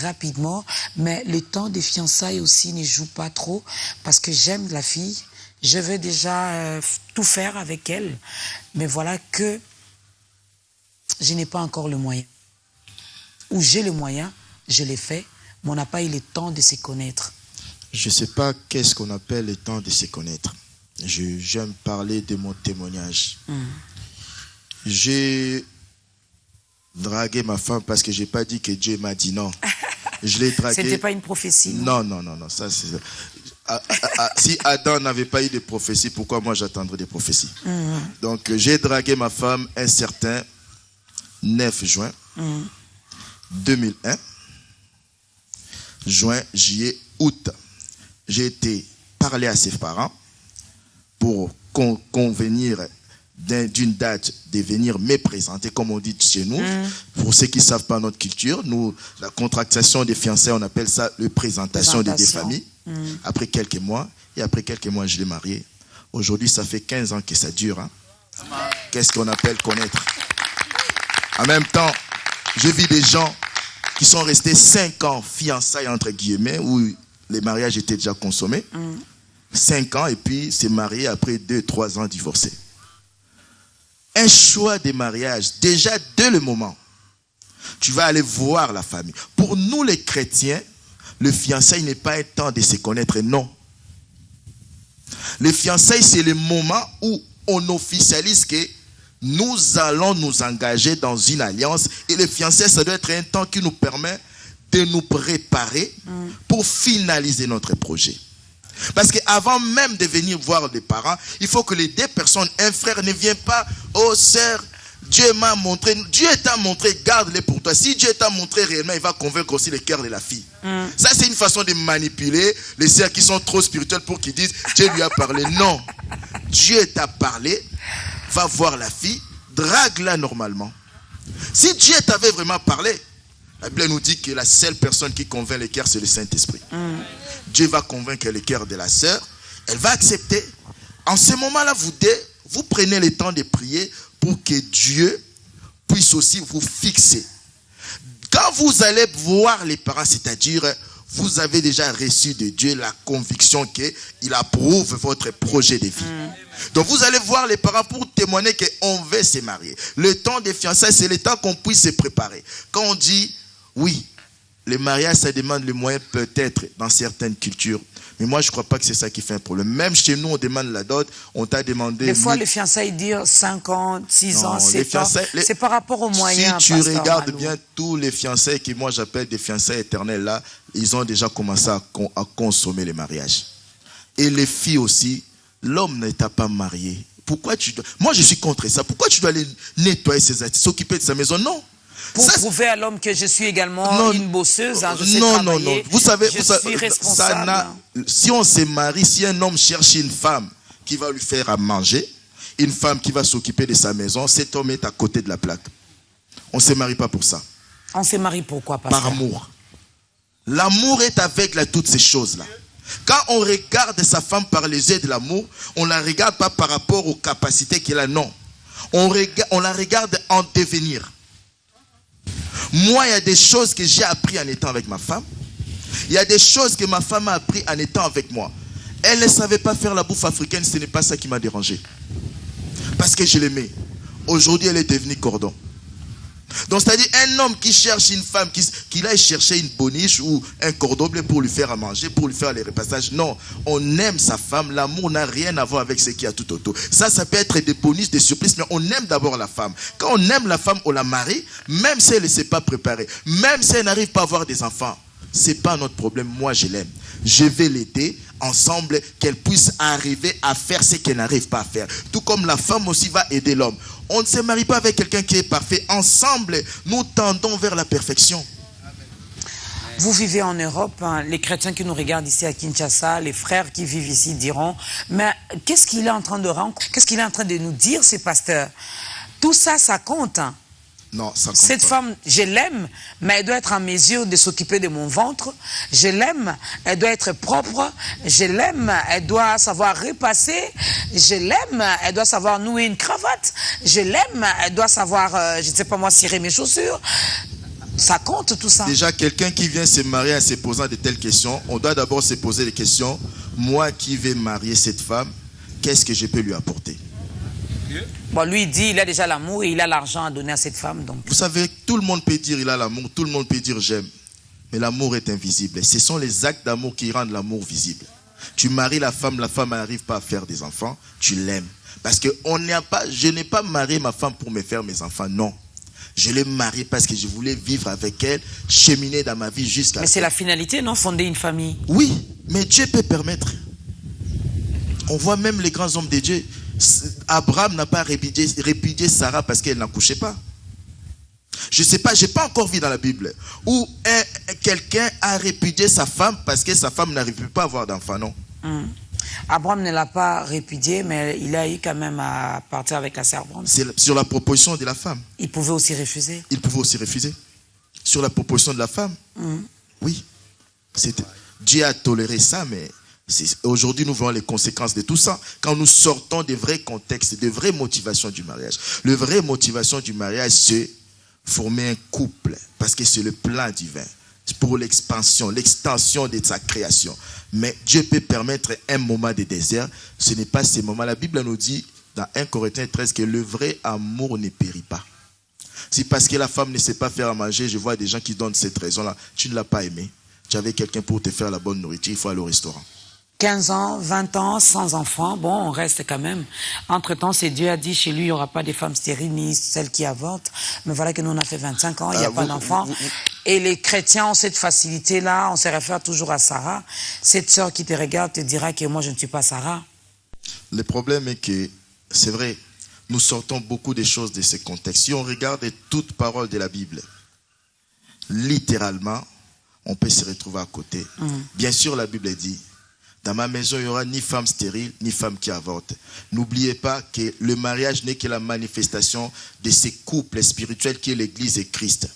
rapidement. Mais le temps des fiançailles aussi ne joue pas trop parce que j'aime la fille, je veux déjà tout faire avec elle. Mais voilà que je n'ai pas encore le moyen. Ou j'ai le moyen, je l'ai fait, mais on n'a pas eu le temps de se connaître. Je ne sais pas qu'est-ce qu'on appelle le temps de se connaître. J'aime parler de mon témoignage. J'ai dragué ma femme parce que je n'ai pas dit que Dieu m'a dit non. Je l'ai dragué. C'était pas une prophétie. Non. Ça, c'est... si Adam n'avait pas eu de prophétie, pourquoi moi j'attendrais des prophéties? Donc j'ai dragué ma femme un certain 9 juin 2001. Juin, juillet, août. J'ai été parler à ses parents pour convenir d'une date de venir me présenter, comme on dit chez nous. Pour ceux qui ne savent pas notre culture, nous, la contractation des fiancés, on appelle ça la présentation des deux familles. Après quelques mois, je l'ai marié. Aujourd'hui, ça fait 15 ans que ça dure. Hein. Qu'est-ce qu'on appelle connaître? En même temps, j'ai vu des gens qui sont restés 5 ans fiançailles, entre guillemets, où les mariages étaient déjà consommés. 5 ans, et puis s'est marié après 2-3 ans divorcés. Un choix de mariage, déjà dès le moment, tu vas aller voir la famille. Pour nous les chrétiens, le fiançailles n'est pas un temps de se connaître, non. Le fiançailles, c'est le moment où on officialise que nous allons nous engager dans une alliance. Et le fiançailles, ça doit être un temps qui nous permet de nous préparer pour finaliser notre projet. Parce qu'avant même de venir voir les parents, il faut que les deux personnes, un frère ne vienne pas, oh sœur, Dieu m'a montré, Dieu t'a montré, garde-les pour toi. Si Dieu t'a montré réellement, il va convaincre aussi le cœur de la fille. Ça, c'est une façon de manipuler les sœurs qui sont trop spirituelles pour qu'ils disent, Dieu lui a parlé. Non, Dieu t'a parlé, va voir la fille, drague-la normalement. Si Dieu t'avait vraiment parlé, La Bible nous dit que la seule personne qui convainc les cœurs, c'est le Saint-Esprit. Dieu va convaincre le cœur de la sœur. Elle va accepter. En ce moment-là, vous prenez le temps de prier pour que Dieu puisse aussi vous fixer. Quand vous allez voir les parents, c'est-à-dire, vous avez déjà reçu de Dieu la conviction qu'il approuve votre projet de vie. Donc vous allez voir les parents pour témoigner qu'on veut se marier. Le temps des fiançailles, c'est le temps qu'on puisse se préparer. Quand on dit, oui, le mariage, ça demande le moyen peut-être dans certaines cultures. Mais moi, je ne crois pas que c'est ça qui fait un problème. Même chez nous, on demande la dot, on t'a demandé... Des fois, les fiançailles disent 5 ans, 6 ans, 7 ans. C'est par rapport aux moyens. Si tu regardes bien tous les fiançailles que moi j'appelle des fiançailles éternelles, là, ils ont déjà commencé à consommer les mariages. Et les filles aussi, l'homme n'étant pas marié. Pourquoi tu dois... Moi, je suis contre ça. Pourquoi tu dois aller nettoyer ses actes, s'occuper de sa maison? Non. Pour prouver à l'homme que je suis également une bosseuse, je sais travailler, non. Vous savez, je suis responsable. Si on se marie, si un homme cherche une femme qui va lui faire à manger, une femme qui va s'occuper de sa maison, cet homme est à côté de la plaque. On ne se marie pas pour ça. On se marie pourquoi, pasteur? Par amour. L'amour est aveugle à toutes ces choses-là. Quand on regarde sa femme par les yeux de l'amour, on ne la regarde pas par rapport aux capacités qu'elle a, non. On la regarde en devenir. Moi, il y a des choses que j'ai appris en étant avec ma femme. Il y a des choses que ma femme a appris en étant avec moi. Elle ne savait pas faire la bouffe africaine, ce n'est pas ça qui m'a dérangé. Parce que je l'aimais. Aujourd'hui, elle est devenue cordon. Donc, c'est-à-dire un homme qui cherche une femme, qui aille chercher une boniche ou un cordon bleu pour lui faire à manger, pour lui faire les repassages. Non, on aime sa femme. L'amour n'a rien à voir avec ce qu'il y a tout autour. Ça peut être des bonus, des surprises, mais on aime d'abord la femme. Quand on aime la femme, on la marie, même si elle ne s'est pas préparée, même si elle n'arrive pas à avoir des enfants. Ce n'est pas notre problème. Moi, je l'aime. Je vais l'aider ensemble, qu'elle puisse arriver à faire ce qu'elle n'arrive pas à faire. Tout comme la femme aussi va aider l'homme. On ne se marie pas avec quelqu'un qui est parfait. Ensemble, nous tendons vers la perfection. Vous vivez en Europe, hein, les chrétiens qui nous regardent ici à Kinshasa, les frères qui vivent ici diront, mais qu'est-ce qu'il est en train de nous dire, ces pasteurs? Tout ça, ça compte. Hein. Non, ça compte Cette pas. femme, je l'aime, mais elle doit être en mesure de s'occuper de mon ventre. Je l'aime, elle doit être propre. Je l'aime, elle doit savoir repasser. Je l'aime, elle doit savoir nouer une cravate. Je l'aime, elle doit savoir, je ne sais pas moi, cirer mes chaussures. Ça compte tout ça. Déjà, quelqu'un qui vient se marier en se posant de telles questions, on doit d'abord se poser les questions. Moi qui vais marier cette femme, qu'est-ce que je peux lui apporter? Bon, lui, il dit il a déjà l'amour et il a l'argent à donner à cette femme. Donc. Vous savez, tout le monde peut dire il a l'amour, tout le monde peut dire j'aime. Mais l'amour est invisible. Ce sont les actes d'amour qui rendent l'amour visible. Tu maries la femme n'arrive pas à faire des enfants, tu l'aimes. Parce que je n'ai pas marié ma femme pour me faire mes enfants, non. Je l'ai mariée parce que je voulais vivre avec elle, cheminer dans ma vie jusqu'à... Mais c'est la finalité, non? Fonder une famille. Oui, mais Dieu peut permettre. On voit même les grands hommes de Dieu. Abraham n'a pas répudié Sarah parce qu'elle n'accouchait pas. Je ne sais pas, je n'ai pas encore vu dans la Bible où quelqu'un a répudié sa femme parce que sa femme n'arrive pas à avoir d'enfant, non. Abraham ne l'a pas répudié, mais il a eu quand même à partir avec la servante. C'est sur la proposition de la femme. Il pouvait aussi refuser. Il pouvait aussi refuser. Sur la proposition de la femme. Oui. Dieu a toléré ça, mais aujourd'hui nous voyons les conséquences de tout ça. Quand nous sortons des vrais contextes, des vraies motivations du mariage. La vraie motivation du mariage, c'est former un couple. Parce que c'est le plan divin. Pour l'expansion, l'extension de sa création. Mais Dieu peut permettre un moment de désert. Ce n'est pas ces moments. La Bible nous dit dans 1 Corinthiens 13 que le vrai amour ne périt pas. Si parce que la femme ne sait pas faire à manger, je vois des gens qui donnent cette raison-là. Tu ne l'as pas aimé. Tu avais quelqu'un pour te faire la bonne nourriture. Il faut aller au restaurant. 15 ans, 20 ans, sans enfants, bon, on reste quand même. Entre-temps, c'est Dieu a dit, chez lui, il n'y aura pas de femmes stériles, ni celles qui avortent. Mais voilà que nous, on a fait 25 ans, il n'y a pas d'enfants. Et les chrétiens ont cette facilité-là, on se réfère toujours à Sarah. Cette sœur qui te regarde te dira que moi, je ne suis pas Sarah. Le problème est que, c'est vrai, nous sortons beaucoup de choses de ce contexte. Si on regarde toute parole de la Bible, littéralement, on peut se retrouver à côté. Bien sûr, la Bible dit, dans ma maison, il n'y aura ni femme stérile, ni femme qui avorte. N'oubliez pas que le mariage n'est que la manifestation de ces couples spirituels qui est l'Église et Christ.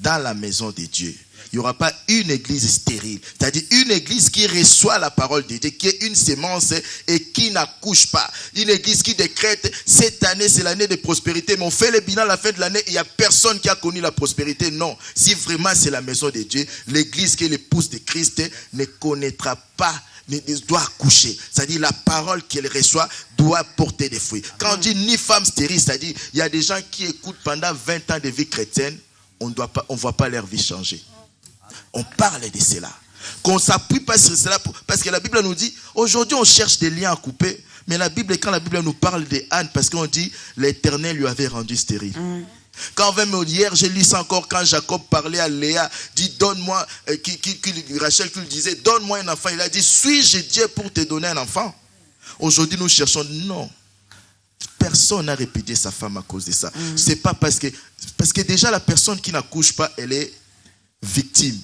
dans la maison de Dieu, il n'y aura pas une église stérile. C'est-à-dire une église qui reçoit la parole de Dieu, qui est une sémence et qui n'accouche pas. Une église qui décrète, cette année c'est l'année de prospérité, mais on fait le bilan à la fin de l'année et il n'y a personne qui a connu la prospérité. Non, si vraiment c'est la maison de Dieu, l'église qui est l'épouse de Christ ne connaîtra pas, doit accoucher. C'est-à-dire la parole qu'elle reçoit doit porter des fruits. Quand on dit ni femme stérile, c'est-à-dire il y a des gens qui écoutent pendant 20 ans de vie chrétienne, on ne voit pas leur vie changer. On parle de cela. Qu'on ne s'appuie pas sur cela. Parce que la Bible nous dit, aujourd'hui on cherche des liens à couper. Mais quand la Bible nous parle de Anne, parce qu'on dit, l'Éternel lui avait rendu stérile. Quand même hier, j'ai lu ça encore, quand Jacob parlait à Léa, dit, donne-moi, Rachel qui lui disait, donne-moi un enfant. Il a dit, suis-je Dieu pour te donner un enfant? Aujourd'hui nous cherchons, non. Personne n'a répudié sa femme à cause de ça. C'est pas parce que déjà la personne qui n'accouche pas, elle est victime.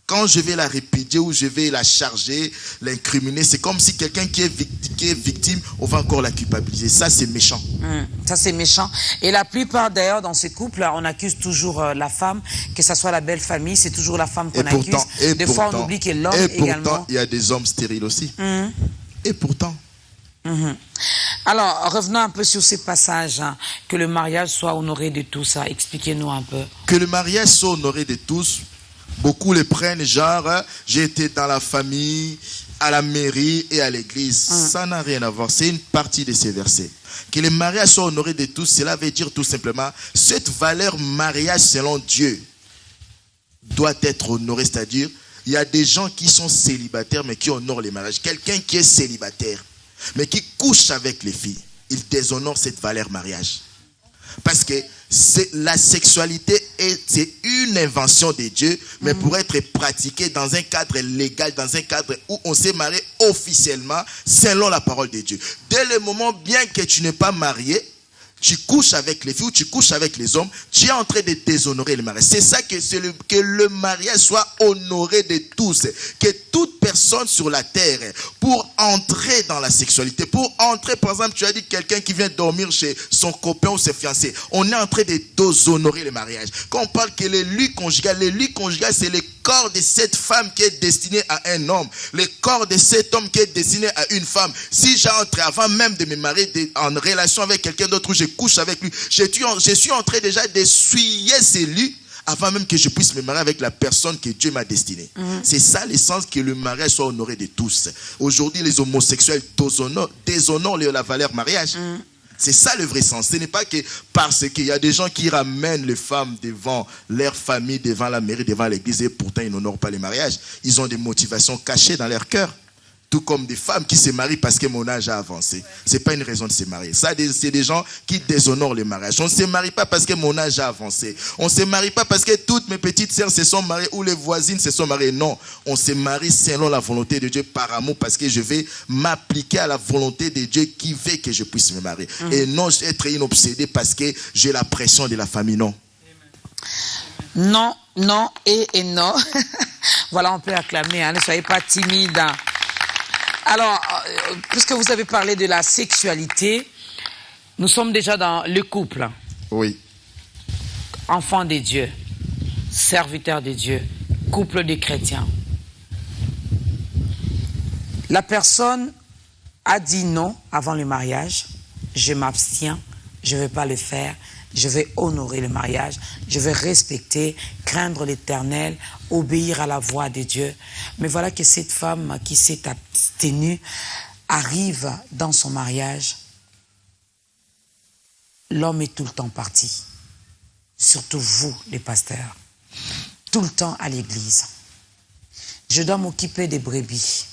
Quand je vais la répudier ou je vais la charger, l'incriminer, c'est comme si quelqu'un qui est victime, on va encore la culpabiliser. Ça, c'est méchant. Ça, c'est méchant. Et la plupart, d'ailleurs, dans ces couples, on accuse toujours la femme, que ce soit la belle famille, c'est toujours la femme qu'on accuse. Des fois, on oublie que l'homme également. Et pourtant, il y a des hommes stériles aussi. Et pourtant. Alors, revenons un peu sur ces passages, que le mariage soit honoré de tous. Expliquez-nous un peu. Que le mariage soit honoré de tous, beaucoup le prennent genre, j'ai été dans la famille, à la mairie et à l'église. Ça n'a rien à voir. C'est une partie de ces versets. Que le mariage soit honoré de tous, cela veut dire tout simplement, cette valeur mariage selon Dieu doit être honorée. C'est-à-dire, il y a des gens qui sont célibataires mais qui honorent les mariages. Quelqu'un qui est célibataire mais qui couche avec les filles, il déshonore cette valeur mariage. Parce que la sexualité, c'est une invention de Dieu, mais pour être pratiquée dans un cadre légal, dans un cadre où on s'est marié officiellement, selon la parole de Dieu. Dès le moment, bien que tu n'es pas marié, tu couches avec les filles ou tu couches avec les hommes, tu es en train de déshonorer le mariage. C'est ça que le mariage soit honoré de tous. Que toute personne sur la terre, pour entrer dans la sexualité, pour entrer, par exemple, tu as dit quelqu'un qui vient dormir chez son copain ou ses fiancés, on est en train de déshonorer le mariage. Quand on parle que l'élu conjugal, c'est le corps de cette femme qui est destiné à un homme, le corps de cet homme qui est destiné à une femme. Si j'entre avant même de me marier en relation avec quelqu'un d'autre où je couche avec lui, je suis en train déjà d'essuyer ces lits avant même que je puisse me marier avec la personne que Dieu m'a destinée. C'est ça l'essence, que le mariage soit honoré de tous. Aujourd'hui, les homosexuels déshonorent la valeur mariage. C'est ça le vrai sens. Ce n'est pas que parce qu'il y a des gens qui ramènent les femmes devant leur famille, devant la mairie, devant l'église, et pourtant ils n'honorent pas les mariages. Ils ont des motivations cachées dans leur cœur. Tout comme des femmes qui se marient parce que mon âge a avancé. Ce n'est pas une raison de se marier. Ça, c'est des gens qui déshonorent le mariage. On ne se marie pas parce que mon âge a avancé. On ne se marie pas parce que toutes mes petites sœurs se sont mariées ou les voisines se sont mariées. Non, on se marie selon la volonté de Dieu, par amour, parce que je vais m'appliquer à la volonté de Dieu qui veut que je puisse me marier. Et non être une obsédée parce que j'ai la pression de la famille. Non. Non, non et non. Voilà, on peut acclamer. Ne soyez pas timide. Alors, puisque vous avez parlé de la sexualité, nous sommes déjà dans le couple. Oui. Enfant de Dieu, serviteur de Dieu, couple de chrétiens. La personne a dit non avant le mariage. Je m'abstiens, je ne vais pas le faire. Je vais honorer le mariage, je vais respecter, craindre l'Éternel, obéir à la voix de Dieu. Mais voilà que cette femme qui s'est abstenue arrive dans son mariage. L'homme est tout le temps parti. Surtout vous, les pasteurs. Tout le temps à l'église. Je dois m'occuper des brebis.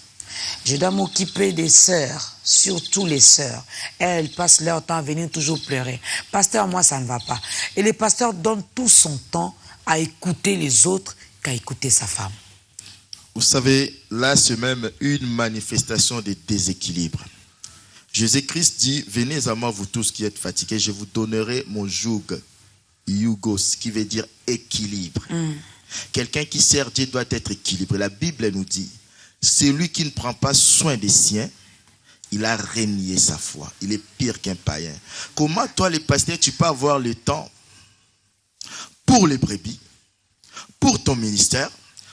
Je dois m'occuper des sœurs, surtout les sœurs. Elles passent leur temps à venir toujours pleurer. Pasteur, moi, ça ne va pas. Et le pasteur donne tout son temps à écouter les autres qu'à écouter sa femme. Vous savez, là, c'est même une manifestation de déséquilibre. Jésus-Christ dit, venez à moi, vous tous qui êtes fatigués, je vous donnerai mon joug, yugos, qui veut dire équilibre. Quelqu'un qui sert Dieu doit être équilibré. La Bible nous dit, celui qui ne prend pas soin des siens, il a renié sa foi. Il est pire qu'un païen. Comment toi, les pasteurs, tu peux avoir le temps pour les brebis, ton ministère,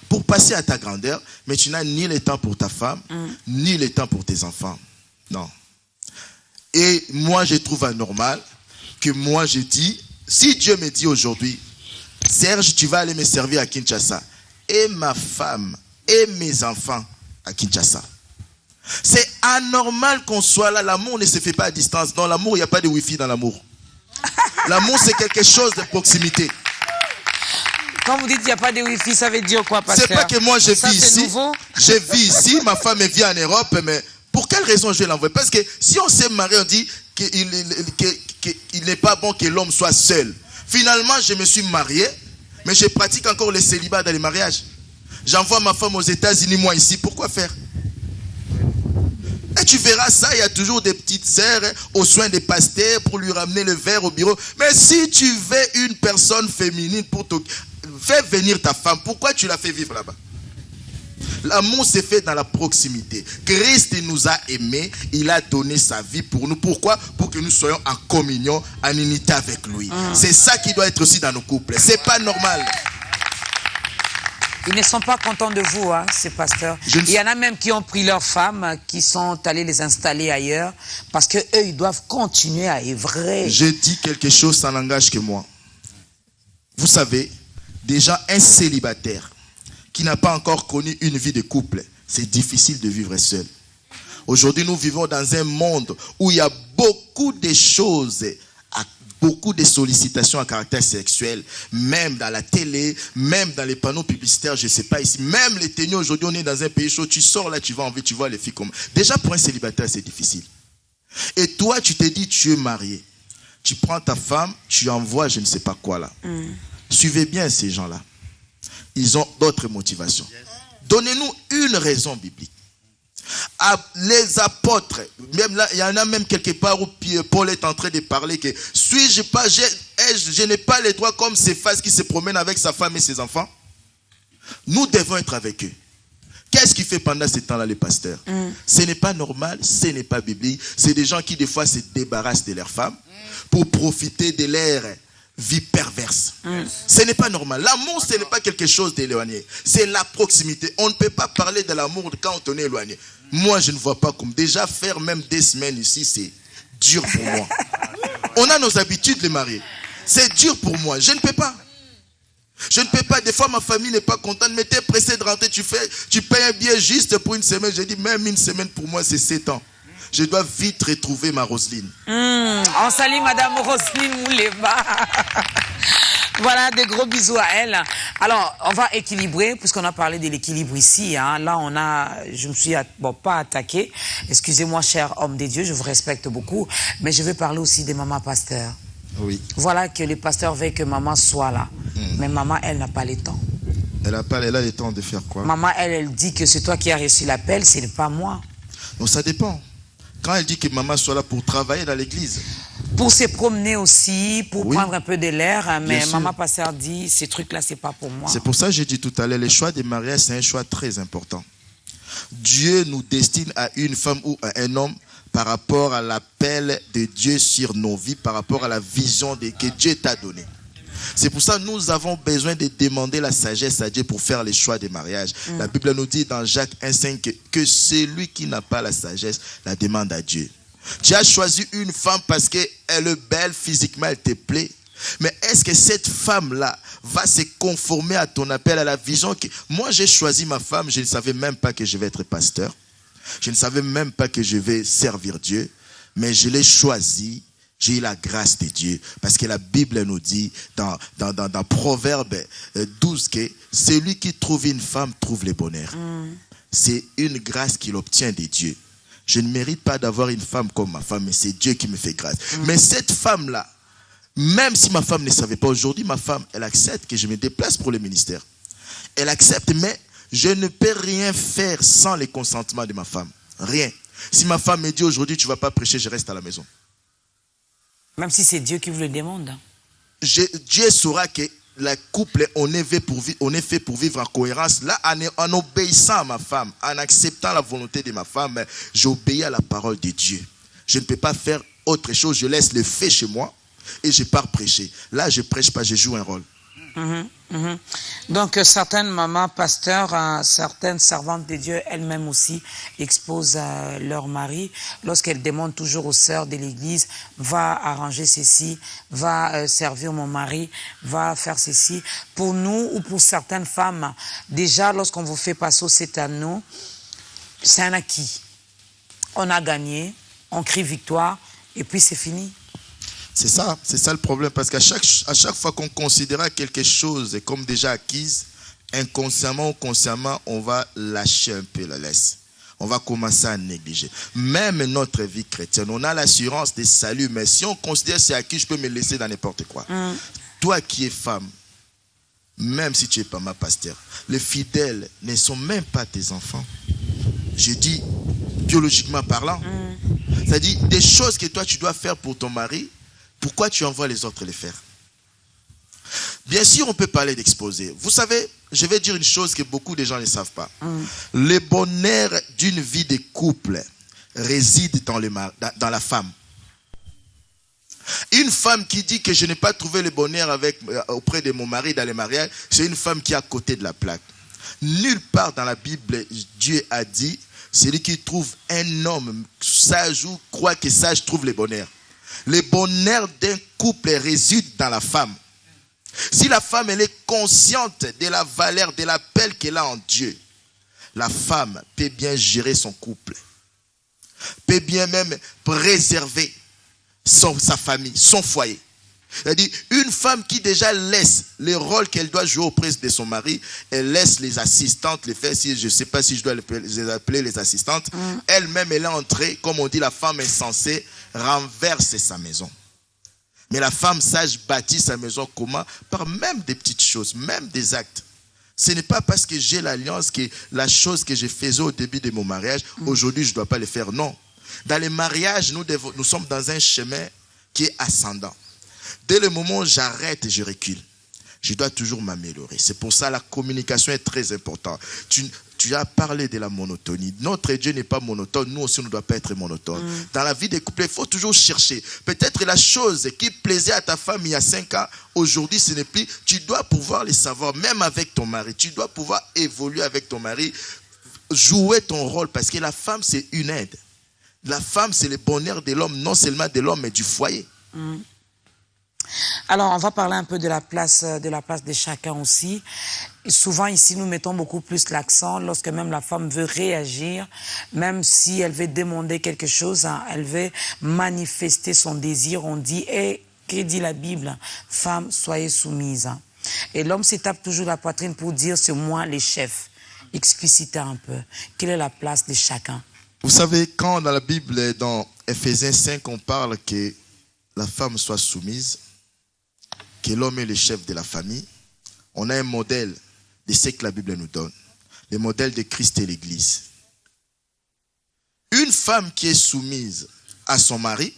pour passer à ta grandeur, mais tu n'as ni le temps pour ta femme, ni le temps pour tes enfants. Non. Et moi, je trouve anormal que moi, je dis, si Dieu me dit aujourd'hui, Serge, tu vas aller me servir à Kinshasa, et ma femme, et mes enfants à Kinshasa. C'est anormal qu'on soit là. L'amour ne se fait pas à distance. Dans l'amour, il n'y a pas de wifi dans l'amour. L'amour, c'est quelque chose de proximité. Quand vous dites qu'il n'y a pas de wifi, ça veut dire quoi, pasteur? C'est pas que moi je vis ici. Nouveau? Je vis ici, ma femme vit en Europe, mais pour quelle raison je vais l'envoyer? Parce que si on s'est marié, on dit qu'il n'est pas bon que l'homme soit seul. Finalement, je me suis marié, mais je pratique encore le célibat dans les mariages. J'envoie ma femme aux États-Unis, moi ici. Pourquoi faire? Et tu verras ça, il y a toujours des petites sœurs aux soins des pasteurs pour lui ramener le verre au bureau. Mais si tu veux une personne féminine pour te... Fais venir ta femme. Pourquoi tu la fais vivre là-bas? L'amour s'est fait dans la proximité. Christ nous a aimés. Il a donné sa vie pour nous. Pourquoi? Pour que nous soyons en communion, en unité avec lui. C'est ça qui doit être aussi dans nos couples. C'est pas normal. Ils ne sont pas contents de vous, hein, ces pasteurs. Il y en a même qui ont pris leurs femmes, qui sont allés les installer ailleurs, parce qu'eux, ils doivent continuer à œuvrer. Je dis quelque chose, ça n'engage que moi. Vous savez, déjà un célibataire qui n'a pas encore connu une vie de couple, c'est difficile de vivre seul. Aujourd'hui, nous vivons dans un monde où il y a beaucoup de choses, beaucoup de sollicitations à caractère sexuel, même dans la télé, même dans les panneaux publicitaires, je ne sais pas ici, même les tenues. Aujourd'hui, on est dans un pays chaud, tu sors là, tu vas en ville, tu vois les filles comme... Déjà, pour un célibataire, c'est difficile. Et toi, tu te dis, tu es marié. Tu prends ta femme, tu envoies je ne sais pas quoi là. Suivez bien ces gens-là. Ils ont d'autres motivations. Donnez-nous une raison biblique. Les apôtres, même là, il y en a même quelque part où Paul est en train de parler que suis-je pas, je n'ai pas les droits comme Céphas qui se promène avec sa femme et ses enfants. Nous devons être avec eux. Qu'est-ce qu'il fait pendant ce temps-là, les pasteurs? Ce n'est pas normal, ce n'est pas biblique. C'est des gens qui des fois se débarrassent de leurs femmes pour profiter de leur vie perverse. Ce n'est pas normal. L'amour, ce n'est pas quelque chose d'éloigné. C'est la proximité. On ne peut pas parler de l'amour quand on est éloigné. Moi, je ne vois pas comme. Déjà, faire même des semaines ici, c'est dur pour moi. On a nos habitudes, les mariés. C'est dur pour moi. Je ne peux pas. Je ne peux pas. Des fois, ma famille n'est pas contente. Mais tu es pressé de rentrer. Tu payes un billet juste pour une semaine. J'ai dit, même une semaine pour moi, c'est 7 ans. Je dois vite retrouver ma Roselyne. On salue Madame Roselyne Mouleba. Voilà, des gros bisous à elle. Alors, on va équilibrer, puisqu'on a parlé de l'équilibre ici. Hein. Là, je me suis pas attaqué. Excusez-moi, cher homme de Dieu, je vous respecte beaucoup. Mais je vais parler aussi des mamans pasteurs. Oui. Voilà que les pasteurs veulent que maman soit là. Mais maman, elle n'a pas le temps. Elle a le temps de faire quoi? Maman, elle dit que c'est toi qui as reçu l'appel, ce n'est pas moi. Donc ça dépend. Quand elle dit que maman soit là pour travailler dans l'église. Pour se promener aussi, pour prendre un peu de l'air. Mais Bien maman sûr. pasteur dit, ces trucs-là, c'est pas pour moi. C'est pour ça que j'ai dit tout à l'heure, le choix des mariages, c'est un choix très important. Dieu nous destine à une femme ou à un homme par rapport à l'appel de Dieu sur nos vies, par rapport à la vision que Dieu t'a donnée. C'est pour ça que nous avons besoin de demander la sagesse à Dieu pour faire les choix des mariages. La Bible nous dit dans Jacques 1,5 que celui qui n'a pas la sagesse la demande à Dieu. Tu as choisi une femme parce qu'elle est belle physiquement, elle te plaît. Mais est-ce que cette femme-là va se conformer à ton appel, à la vision que... Moi, j'ai choisi ma femme, je ne savais même pas que je vais être pasteur. Je ne savais même pas que je vais servir Dieu. Mais je l'ai choisi. J'ai eu la grâce de Dieu. Parce que la Bible nous dit dans Proverbe 12 que celui qui trouve une femme trouve le bonheur. C'est une grâce qu'il obtient de Dieu. Je ne mérite pas d'avoir une femme comme ma femme, mais c'est Dieu qui me fait grâce. Mais cette femme-là, même si ma femme ne savait pas aujourd'hui, ma femme, elle accepte que je me déplace pour le ministère. Elle accepte, mais je ne peux rien faire sans le consentement de ma femme. Rien. Si ma femme me dit aujourd'hui, tu ne vas pas prêcher, je reste à la maison. Même si c'est Dieu qui vous le demande. Dieu saura que le couple, on est fait pour vivre en cohérence. Là, en obéissant à ma femme, en acceptant la volonté de ma femme, j'obéis à la parole de Dieu. Je ne peux pas faire autre chose. Je laisse le fait chez moi et je pars prêcher. Là, je ne prêche pas, je joue un rôle. Donc, certaines mamans, pasteurs, certaines servantes de Dieu, elles-mêmes aussi, exposent leur mari lorsqu'elles demandent toujours aux sœurs de l'église, va arranger ceci, va servir mon mari, va faire ceci. Pour nous ou pour certaines femmes, déjà, lorsqu'on vous fait passer cet anneau, c'est un acquis. On a gagné, on crie victoire, et puis c'est fini. C'est ça le problème, parce qu'à chaque fois qu'on considérera quelque chose comme déjà acquise, inconsciemment ou consciemment, on va lâcher un peu la laisse. On va commencer à négliger. Même notre vie chrétienne, on a l'assurance des saluts, mais si on considère c'est acquis, je peux me laisser dans n'importe quoi. Toi qui es femme, même si tu n'es pas ma pasteur, les fidèles ne sont même pas tes enfants. Je dis biologiquement parlant. C'est-à-dire des choses que toi tu dois faire pour ton mari, pourquoi tu envoies les autres les faire? Bien sûr, on peut parler d'exposer. Vous savez, je vais dire une chose que beaucoup de gens ne savent pas. Le bonheur d'une vie de couple réside dans la femme. Une femme qui dit que je n'ai pas trouvé le bonheur auprès de mon mari dans le mariage, c'est une femme qui est à côté de la plaque. Nulle part dans la Bible, Dieu a dit, celui qui trouve un homme sage ou croit que sage trouve le bonheur. Le bonheur d'un couple réside dans la femme. Si la femme elle est consciente de la valeur, de l'appel qu'elle a en Dieu, la femme peut bien gérer son couple, peut bien même préserver sa famille, son foyer. C'est-à-dire, une femme qui déjà laisse les rôles qu'elle doit jouer auprès de son mari, elle laisse les assistantes les faire, si je ne sais pas si je dois les appeler les assistantes, elle-même elle est entrée, comme on dit, la femme insensée renverse sa maison. Mais la femme sage bâtit sa maison comment? Par même des petites choses, même des actes. Ce n'est pas parce que j'ai l'alliance que la chose que je faisais au début de mon mariage, aujourd'hui je ne dois pas le faire, non. Dans les mariages, nous sommes dans un chemin qui est ascendant. Dès le moment où j'arrête, je recule. Je dois toujours m'améliorer. C'est pour ça que la communication est très importante. Tu as parlé de la monotonie. Notre Dieu n'est pas monotone. Nous aussi, on ne doit pas être monotone. Dans la vie des couples, il faut toujours chercher. Peut-être la chose qui plaisait à ta femme il y a 5 ans, aujourd'hui, ce n'est plus. Tu dois pouvoir le savoir, même avec ton mari. Tu dois pouvoir évoluer avec ton mari, jouer ton rôle, parce que la femme, c'est une aide. La femme, c'est le bonheur de l'homme, non seulement de l'homme, mais du foyer. Alors, on va parler un peu de la place de chacun aussi. Et souvent, ici, nous mettons beaucoup plus l'accent lorsque même la femme veut réagir, même si elle veut demander quelque chose, hein, elle veut manifester son désir. On dit, que dit la Bible? Femme, soyez soumise. Hein. Et l'homme se tape toujours la poitrine pour dire, c'est moi les chefs. Explicitez un peu. Quelle est la place de chacun? Vous savez, quand dans la Bible, dans Ephésiens 5, on parle que la femme soit soumise, que l'homme est le chef de la famille, on a un modèle de ce que la Bible nous donne. Le modèle de Christ et l'Église. Une femme qui est soumise à son mari,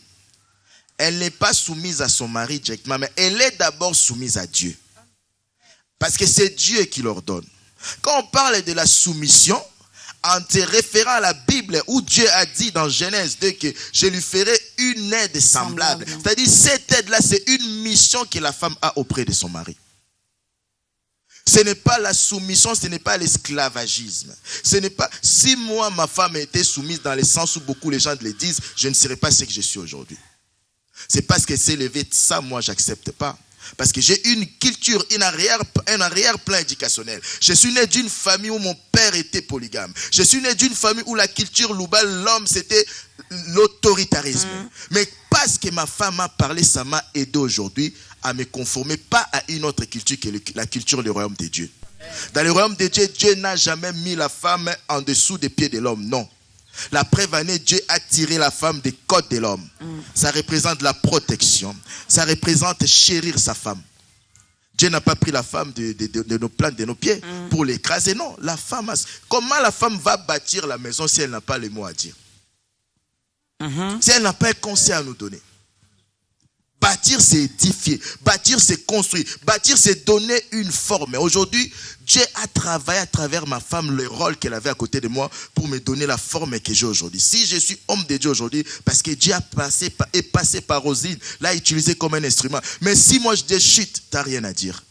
elle n'est pas soumise à son mari directement, mais elle est d'abord soumise à Dieu. Parce que c'est Dieu qui l'ordonne. Quand on parle de la soumission, en te référant à la Bible où Dieu a dit dans Genèse 2 que je lui ferai une aide semblable. C'est-à-dire cette aide-là, c'est une mission que la femme a auprès de son mari. Ce n'est pas la soumission, ce n'est pas l'esclavagisme. Ce n'est pas, si moi, ma femme était soumise dans le sens où beaucoup les gens le disent, je ne serais pas ce que je suis aujourd'hui. C'est parce qu'elle s'est levée, ça, moi, j'accepte pas. Parce que j'ai une culture, un arrière-plan éducationnel. Je suis né d'une famille où mon père était polygame. Je suis né d'une famille où la culture loubale, l'homme, c'était l'autoritarisme. Mais parce que ma femme m'a parlé, ça m'a aidé aujourd'hui à me conformer, pas à une autre culture que la culture du royaume de Dieu. Dans le royaume de Dieu, Dieu n'a jamais mis la femme en dessous des pieds de l'homme, non. La preuve en est, Dieu a tiré la femme des côtes de l'homme. Ça représente la protection. Ça représente chérir sa femme. Dieu n'a pas pris la femme de nos plantes, de nos pieds pour l'écraser. Non, la femme, comment la femme va bâtir la maison si elle n'a pas les mots à dire? Si elle n'a pas un conseil à nous donner? Bâtir, c'est édifier. Bâtir, c'est construire. Bâtir, c'est donner une forme. Aujourd'hui, Dieu a travaillé à travers ma femme le rôle qu'elle avait à côté de moi pour me donner la forme que j'ai aujourd'hui. Si je suis homme de Dieu aujourd'hui, parce que Dieu est passé par Rosine, l'a utilisé comme un instrument. Mais si moi je dis chute, t'as rien à dire.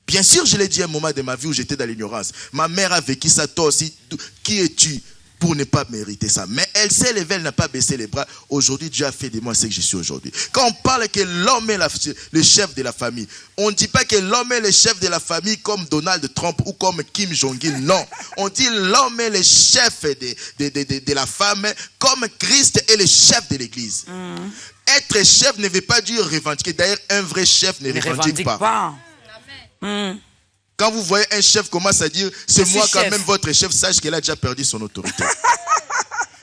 Bien sûr, je l'ai dit à un moment de ma vie où j'étais dans l'ignorance. Ma mère a vécu ça, toi aussi. Qui es-tu pour ne pas mériter ça? Mais elle s'est levée, elle n'a pas baissé les bras. Aujourd'hui, Dieu a fait de moi ce que je suis aujourd'hui. Quand on parle que l'homme est le chef de la famille, on ne dit pas que l'homme est le chef de la famille comme Donald Trump ou comme Kim Jong-il. Non. On dit l'homme est le chef de la femme comme Christ est le chef de l'église. Être chef ne veut pas dire revendiquer. D'ailleurs, un vrai chef ne revendique pas. Quand vous voyez un chef commence à dire c'est moi quand même votre chef, sache qu'elle a déjà perdu son autorité.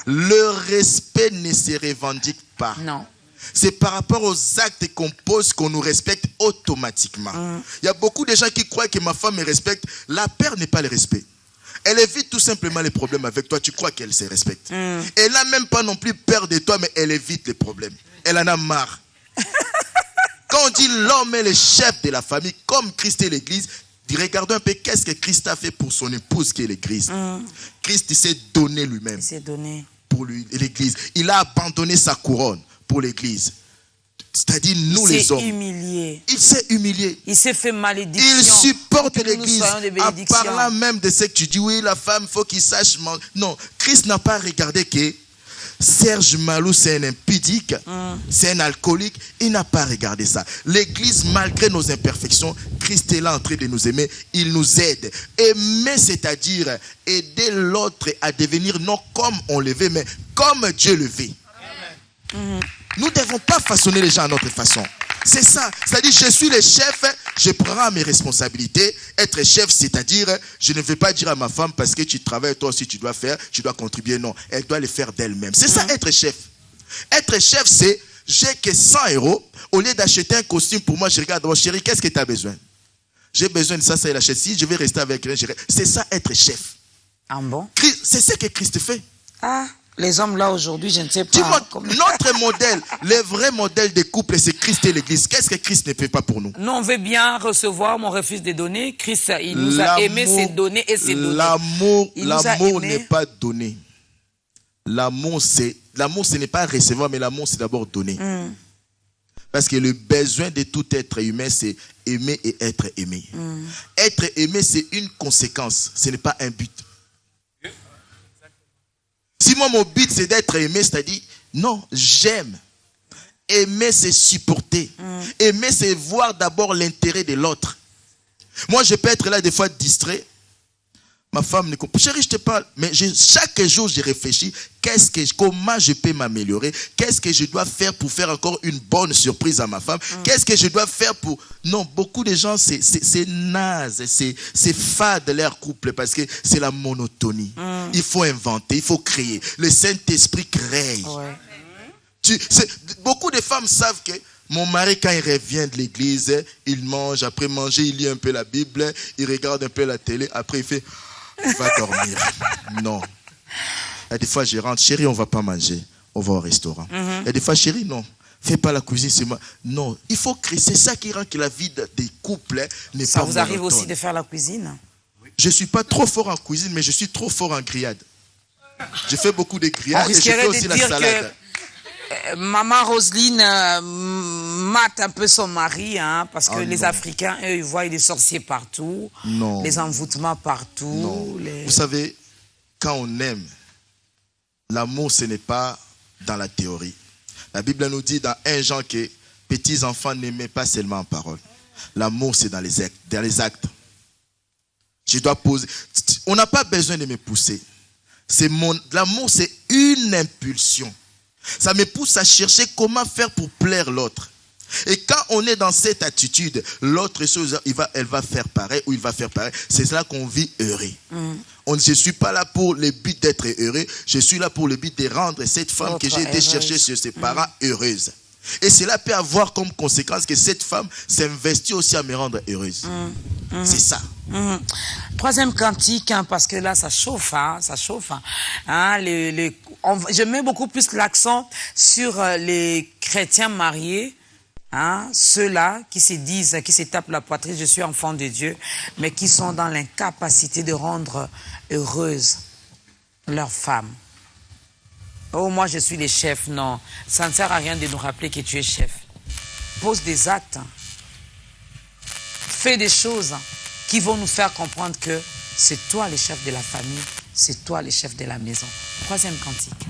Le respect ne se revendique pas. Non. C'est par rapport aux actes qu'on pose qu'on nous respecte automatiquement. Il y a beaucoup de gens qui croient que ma femme me respecte. La paire n'est pas le respect. Elle évite tout simplement les problèmes avec toi. Tu crois qu'elle se respecte. Elle n'a même pas non plus peur de toi, mais elle évite les problèmes. Elle en a marre. Quand on dit l'homme est le chef de la famille, comme Christ est l'église, regardons un peu qu'est-ce que Christ a fait pour son épouse qui est l'église. Christ s'est donné lui-même pour l'église. Il a abandonné sa couronne pour l'église. C'est-à-dire nous les hommes. Il s'est humilié. Il s'est fait malédiction. Il supporte l'église. En parlant même de ce que tu dis, oui, la femme, il faut qu'il sache. Non, Christ n'a pas regardé que Serge Malou, c'est un impudique, c'est un alcoolique. Il n'a pas regardé ça. L'église, malgré nos imperfections, Christ est là en train de nous aimer. Il nous aide. Aimer, c'est-à-dire aider l'autre à devenir non comme on le veut, mais comme Dieu le veut. Nous ne devons pas façonner les gens à notre façon. C'est ça. C'est-à-dire, je suis le chef, je prends mes responsabilités. Être chef, c'est-à-dire, je ne vais pas dire à ma femme, parce que tu travailles, toi aussi tu dois faire, tu dois contribuer. Non, elle doit le faire d'elle-même. C'est ça, être chef. Être chef, c'est, j'ai que 100 €. Au lieu d'acheter un costume pour moi, je regarde, oh, chérie, qu'est-ce que tu as besoin? J'ai besoin de ça, ça, il achète. Si je vais rester avec elle, c'est ça, être chef. Ah bon? C'est ce que Christ fait. Ah. Les hommes là aujourd'hui, je ne sais pas. Dis-moi, notre modèle, le vrai modèle des couples, c'est Christ et l'église. Qu'est-ce que Christ ne fait pas pour nous? Nous, on veut bien recevoir, mais on refuse de donner. Christ, il nous a aimé, c'est donné et c'est donné. L'amour n'est pas donné. L'amour, ce n'est pas recevoir, mais l'amour, c'est d'abord donner. Parce que le besoin de tout être humain, c'est aimer et être aimé. Être aimé, c'est une conséquence, ce n'est pas un but. Si moi, mon but, c'est d'être aimé, c'est-à-dire, non, j'aime. Aimer, c'est supporter. Aimer, c'est voir d'abord l'intérêt de l'autre. Moi, je peux être là des fois distrait. Ma femme ne comprend pas. Chérie, je te parle. Mais chaque jour, je réfléchis. Comment je peux m'améliorer? Qu'est-ce que je dois faire pour faire encore une bonne surprise à ma femme? Qu'est-ce que je dois faire pour... Non, beaucoup de gens, c'est naze. C'est fade leur couple parce que c'est la monotonie. Il faut inventer, il faut créer. Le Saint-Esprit crée. Beaucoup de femmes savent que mon mari, quand il revient de l'église, il mange. Après manger, il lit un peu la Bible. Il regarde un peu la télé. Après, il fait... Il va dormir. Non. Et des fois, je rentre, chérie, on ne va pas manger. On va au restaurant. Et des fois, chérie, non. Fais pas la cuisine, c'est moi. Non. Il faut créer. C'est ça qui rend que la vie des couples n'est pas monotone. Ça vous arrive aussi de faire la cuisine? Je ne suis pas trop fort en cuisine, mais je suis trop fort en grillade. Je fais beaucoup de grillades et je fais aussi la salade. Maman Roselyne mate un peu son mari, hein, parce que les Africains, eux, ils voient des sorciers partout, les envoûtements partout. Vous savez, quand on aime, l'amour, ce n'est pas dans la théorie. La Bible nous dit dans 1 Jean que petits enfants n'aiment pas seulement en parole. L'amour, c'est dans les actes. Je dois poser. On n'a pas besoin de me pousser. L'amour, c'est une impulsion. Ça me pousse à chercher comment faire pour plaire l'autre. Et quand on est dans cette attitude, l'autre, elle va faire pareil ou il va faire pareil. C'est là qu'on vit heureux. Je ne suis pas là pour le but d'être heureux. Je suis là pour le but de rendre cette femme que j'ai été chercher chez ses parents heureuse. Et cela peut avoir comme conséquence que cette femme s'investit aussi à me rendre heureuse. C'est ça. Troisième cantique, hein, parce que là, ça chauffe. Ça chauffe. Je mets beaucoup plus l'accent sur les chrétiens mariés. Ceux-là qui se disent, qui se tapent la poitrine, je suis enfant de Dieu, mais qui sont dans l'incapacité de rendre heureuse leur femme. Oh, moi je suis le chef. Non, ça ne sert à rien de nous rappeler que tu es chef. Pose des actes. fais des choses qui vont nous faire comprendre que c'est toi le chef de la famille, c'est toi le chef de la maison. Troisième cantique.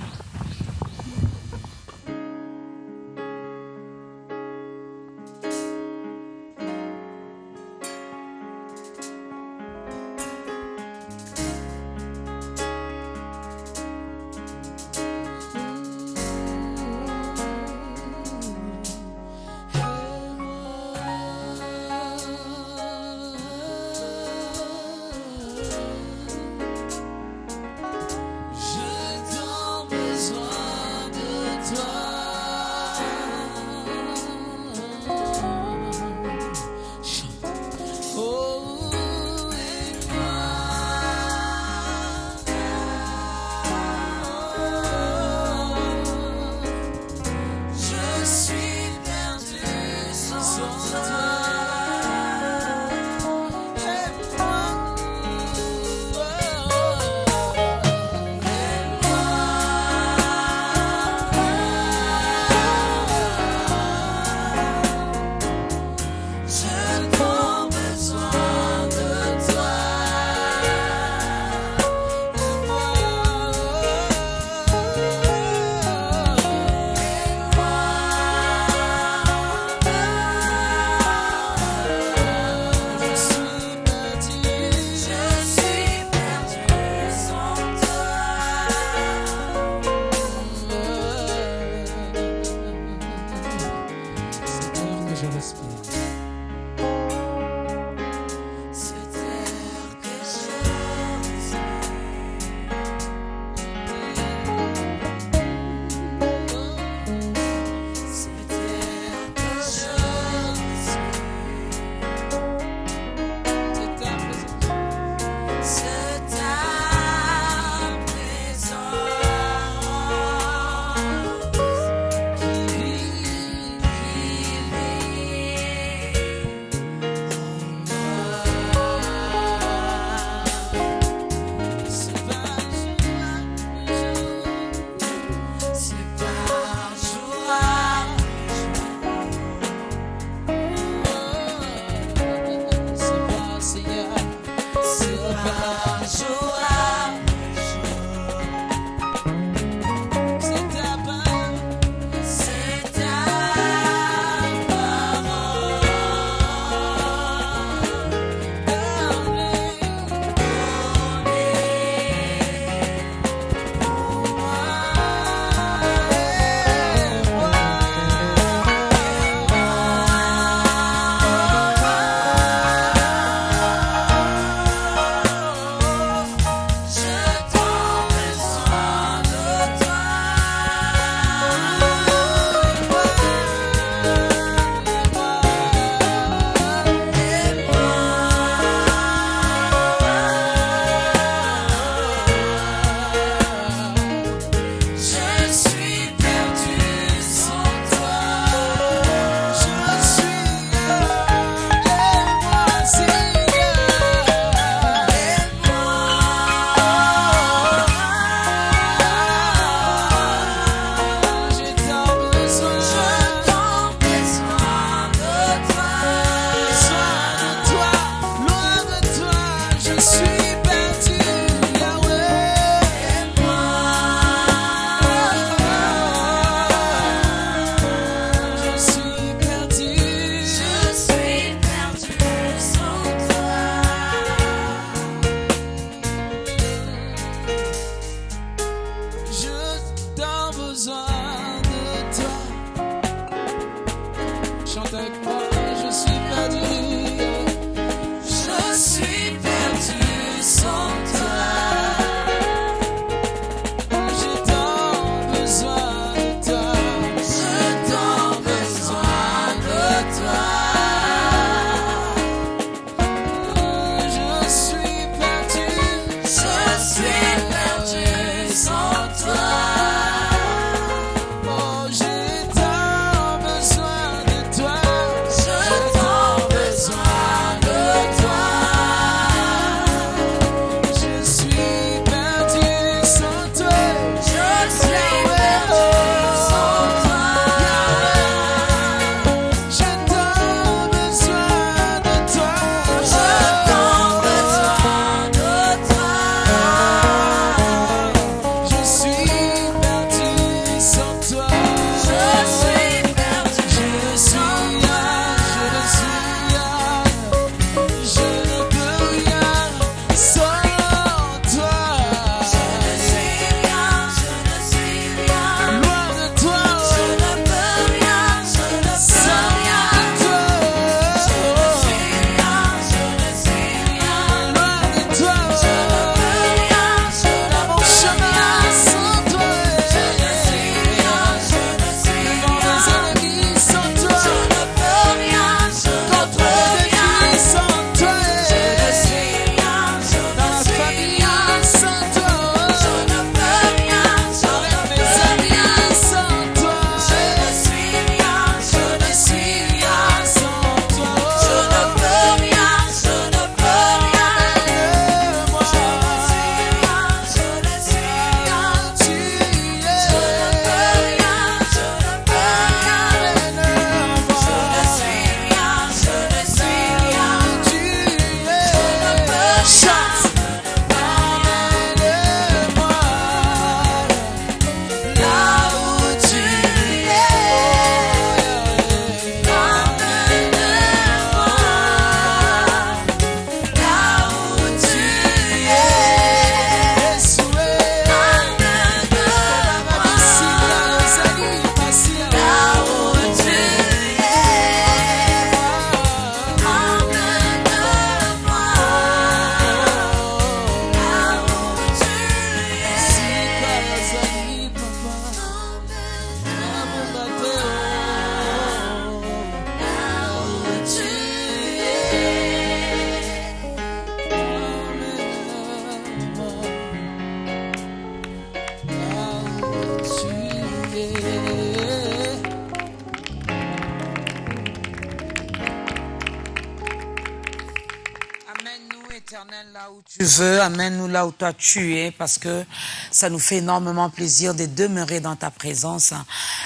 où tu veux, amène-nous là où toi tu es, parce que ça nous fait énormément plaisir de demeurer dans ta présence.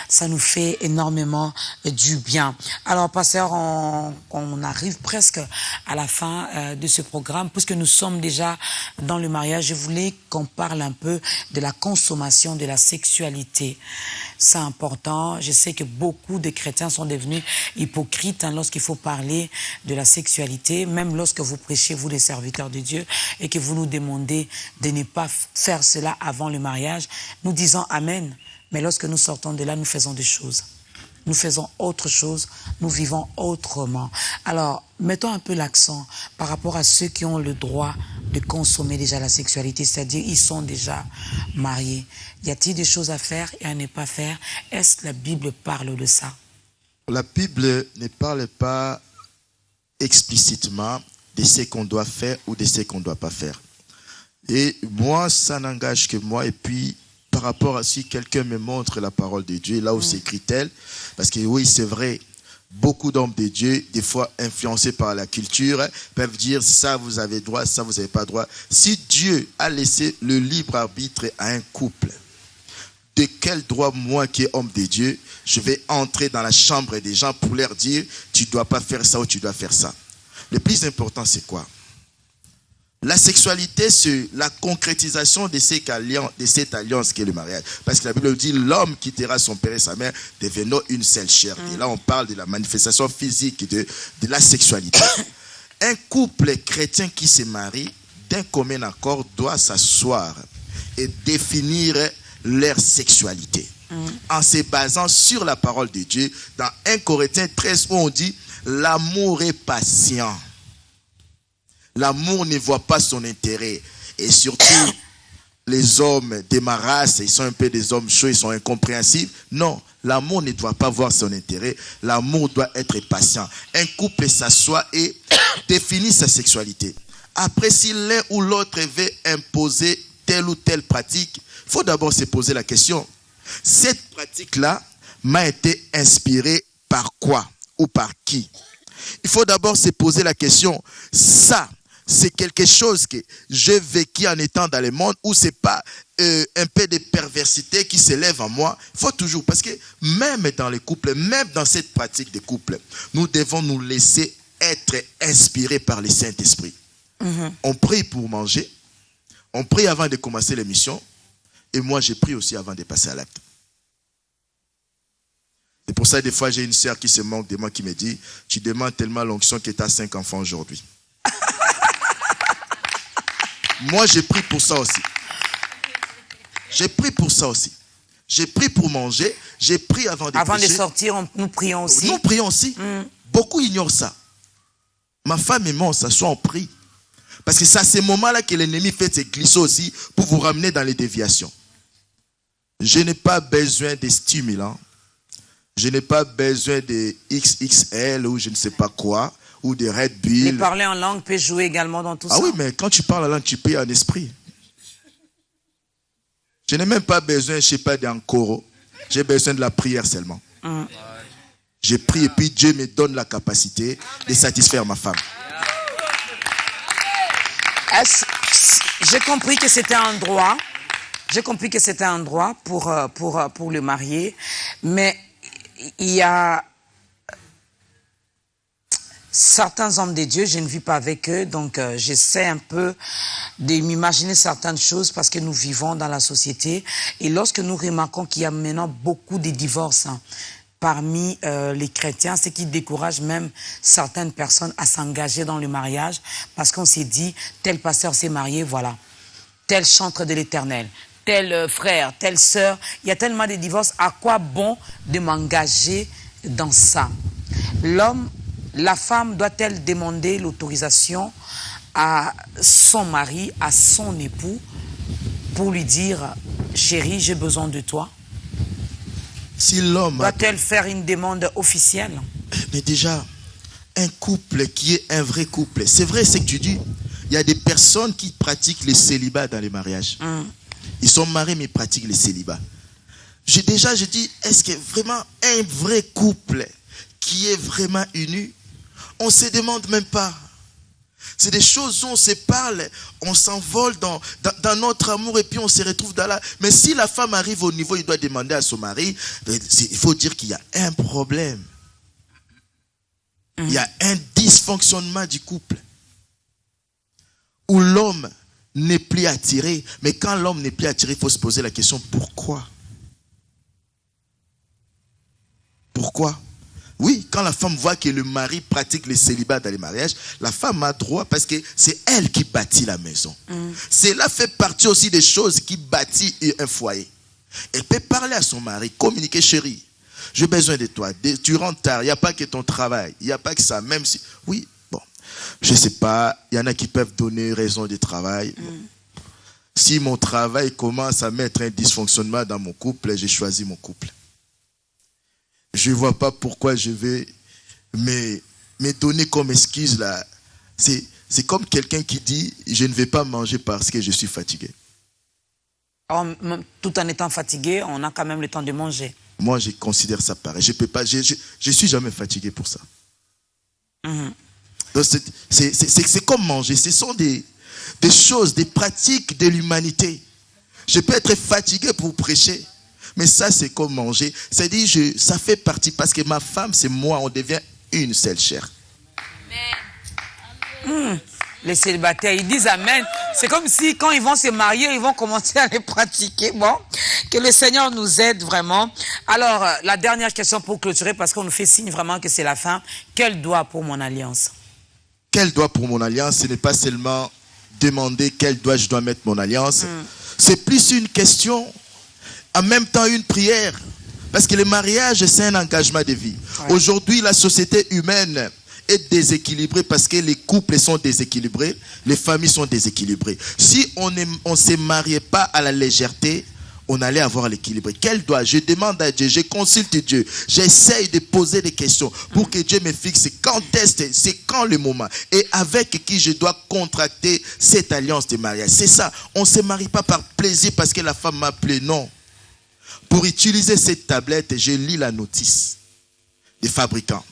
Ça nous fait énormément du bien. Alors, pasteur, on arrive presque à la fin de ce programme, puisque nous sommes déjà dans le mariage. Je voulais qu'on parle un peu de la consommation de la sexualité. C'est important. Je sais que beaucoup de chrétiens sont devenus hypocrites lorsqu'il faut parler de la sexualité, même lorsque vous prêchez, vous les serviteurs de Dieu, et que vous nous demandez de ne pas faire cela avant le mariage. Nous disons Amen, mais lorsque nous sortons de là, nous faisons des choses. Nous faisons autre chose, nous vivons autrement. Alors, mettons un peu l'accent par rapport à ceux qui ont le droit de consommer déjà la sexualité, c'est-à-dire ils sont déjà mariés. Y a-t-il des choses à faire et à ne pas faire? Est-ce que la Bible parle de ça? La Bible ne parle pas explicitement de ce qu'on doit faire ou de ce qu'on ne doit pas faire. Et moi, ça n'engage que moi. Et puis, par rapport à si quelqu'un me montre la parole de Dieu, là où s'écrit-elle, parce que oui, c'est vrai, beaucoup d'hommes de Dieu, des fois influencés par la culture, peuvent dire ça vous avez droit, ça vous n'avez pas droit. Si Dieu a laissé le libre arbitre à un couple, de quel droit, moi qui est homme de Dieu, je vais entrer dans la chambre des gens pour leur dire tu ne dois pas faire ça ou tu dois faire ça? Le plus important, c'est quoi? La sexualité, c'est la concrétisation de cette alliance qui est le mariage. Parce que la Bible dit l'homme quittera son père et sa mère, devenant une seule chair. Et là, on parle de la manifestation physique de la sexualité. Un couple chrétien qui se marie, d'un commun accord, doit s'asseoir et définir leur sexualité. En se basant sur la parole de Dieu, dans 1 Corinthiens 13, où on dit l'amour est patient. L'amour ne voit pas son intérêt. Et surtout, les hommes de ma race, ils sont un peu des hommes chauds, ils sont incompréhensibles. Non, l'amour ne doit pas voir son intérêt. L'amour doit être patient. Un couple s'assoit et définit sa sexualité. Après, si l'un ou l'autre veut imposer telle ou telle pratique, il faut d'abord se poser la question. Cette pratique-là m'a été inspirée par quoi ou par qui? Il faut d'abord se poser la question. Ça, c'est quelque chose que j'ai vécu en étant dans le monde ou c'est pas un peu de perversité qui s'élève en moi? Il faut toujours, parce que même dans les couples, même dans cette pratique de couple, nous devons nous laisser être inspirés par le Saint-Esprit. On prie pour manger, on prie avant de commencer l'émission, et moi j'ai prié aussi avant de passer à l'acte. C'est pour ça des fois j'ai une sœur qui se moque de moi qui me dit tu demandes tellement l'onction que tu as 5 enfants aujourd'hui. Moi j'ai pris pour ça aussi. J'ai pris pour ça aussi. J'ai pris pour manger, j'ai pris avant de prêcher. Avant de sortir, nous prions aussi. Nous prions aussi. Beaucoup ignorent ça. Ma femme et moi on s'assoit, on prie. Parce que c'est à ces moments-là que l'ennemi fait ses glissons aussi pour vous ramener dans les déviations. Je n'ai pas besoin de stimulants. Je n'ai pas besoin de XXL ou je ne sais pas quoi, ou de Red Bull. Et parler en langue peut jouer également dans tout ça. Ah oui, mais quand tu parles en langue, tu pries en esprit. Je n'ai même pas besoin, je ne sais pas, d'un coro. J'ai besoin de la prière seulement. Je prie et puis Dieu me donne la capacité de satisfaire ma femme. J'ai compris que c'était un droit. J'ai compris que c'était un droit pour le marié. Mais il y a certains hommes de Dieu, je ne vis pas avec eux, donc j'essaie un peu de m'imaginer certaines choses parce que nous vivons dans la société. Et lorsque nous remarquons qu'il y a maintenant beaucoup de divorces parmi les chrétiens, ce qui décourage même certaines personnes à s'engager dans le mariage parce qu'on s'est dit, tel pasteur s'est marié, voilà, tel chantre de l'Éternel, tel frère, telle sœur, il y a tellement de divorces, à quoi bon de m'engager dans ça? La femme doit-elle demander l'autorisation à son mari, à son époux, pour lui dire, chérie, j'ai besoin de toi? Si l'homme doit-elle faire une demande officielle? Mais déjà, un couple qui est un vrai couple, c'est vrai ce que tu dis, il y a des personnes qui pratiquent le célibat dans les mariages. Ils sont mariés mais ils pratiquent le célibat. Je dis, est-ce que vraiment un vrai couple qui est vraiment uni, on ne se demande même pas. C'est des choses où on se parle, on s'envole dans notre amour et puis on se retrouve dans la... Mais si la femme arrive au niveau, il doit demander à son mari, il faut dire qu'il y a un problème. Il y a un dysfonctionnement du couple. Où l'homme n'est plus attiré. Mais quand l'homme n'est plus attiré, il faut se poser la question, pourquoi? Pourquoi? Oui, quand la femme voit que le mari pratique le célibat dans les mariages, la femme a droit parce que c'est elle qui bâtit la maison. Cela fait partie aussi des choses qui bâtit un foyer. Elle peut parler à son mari, communiquer, chérie, j'ai besoin de toi, tu rentres tard, il n'y a pas que ton travail, il n'y a pas que ça, même si... Oui, bon, je ne sais pas, il y en a qui peuvent donner raison de travail. Bon. Si mon travail commence à mettre un dysfonctionnement dans mon couple, j'ai choisi mon couple. Je ne vois pas pourquoi je vais me donner comme excuse là. C'est comme quelqu'un qui dit, je ne vais pas manger parce que je suis fatigué. Tout en étant fatigué, on a quand même le temps de manger. Moi, je considère ça pareil. Je peux pas, je suis jamais fatigué pour ça. Donc c'est comme manger. Ce sont des choses, des pratiques de l'humanité. Je peux être fatigué pour prêcher. Mais ça, c'est comme manger. C'est-à-dire, ça fait partie, parce que ma femme, c'est moi, on devient une seule chair. Les célibataires, ils disent Amen. C'est comme si, quand ils vont se marier, ils vont commencer à les pratiquer. Bon, que le Seigneur nous aide vraiment. Alors, la dernière question pour clôturer, parce qu'on nous fait signe vraiment que c'est la fin. Quel doigt pour mon alliance? Quel doigt pour mon alliance? Ce n'est pas seulement demander quel doigt je dois mettre mon alliance. C'est plus une question... En même temps, une prière. Parce que le mariage, c'est un engagement de vie. Ouais. Aujourd'hui, la société humaine est déséquilibrée parce que les couples sont déséquilibrés, les familles sont déséquilibrées. Si on ne se mariait pas à la légèreté, on allait avoir l'équilibre. Quel doigt? Je demande à Dieu, je consulte Dieu, j'essaye de poser des questions pour que Dieu me fixe c'est quand le moment et avec qui je dois contracter cette alliance de mariage. C'est ça. On ne se marie pas par plaisir parce que la femme m'a appelé, non. Pour utiliser cette tablette, je lis la notice des fabricants.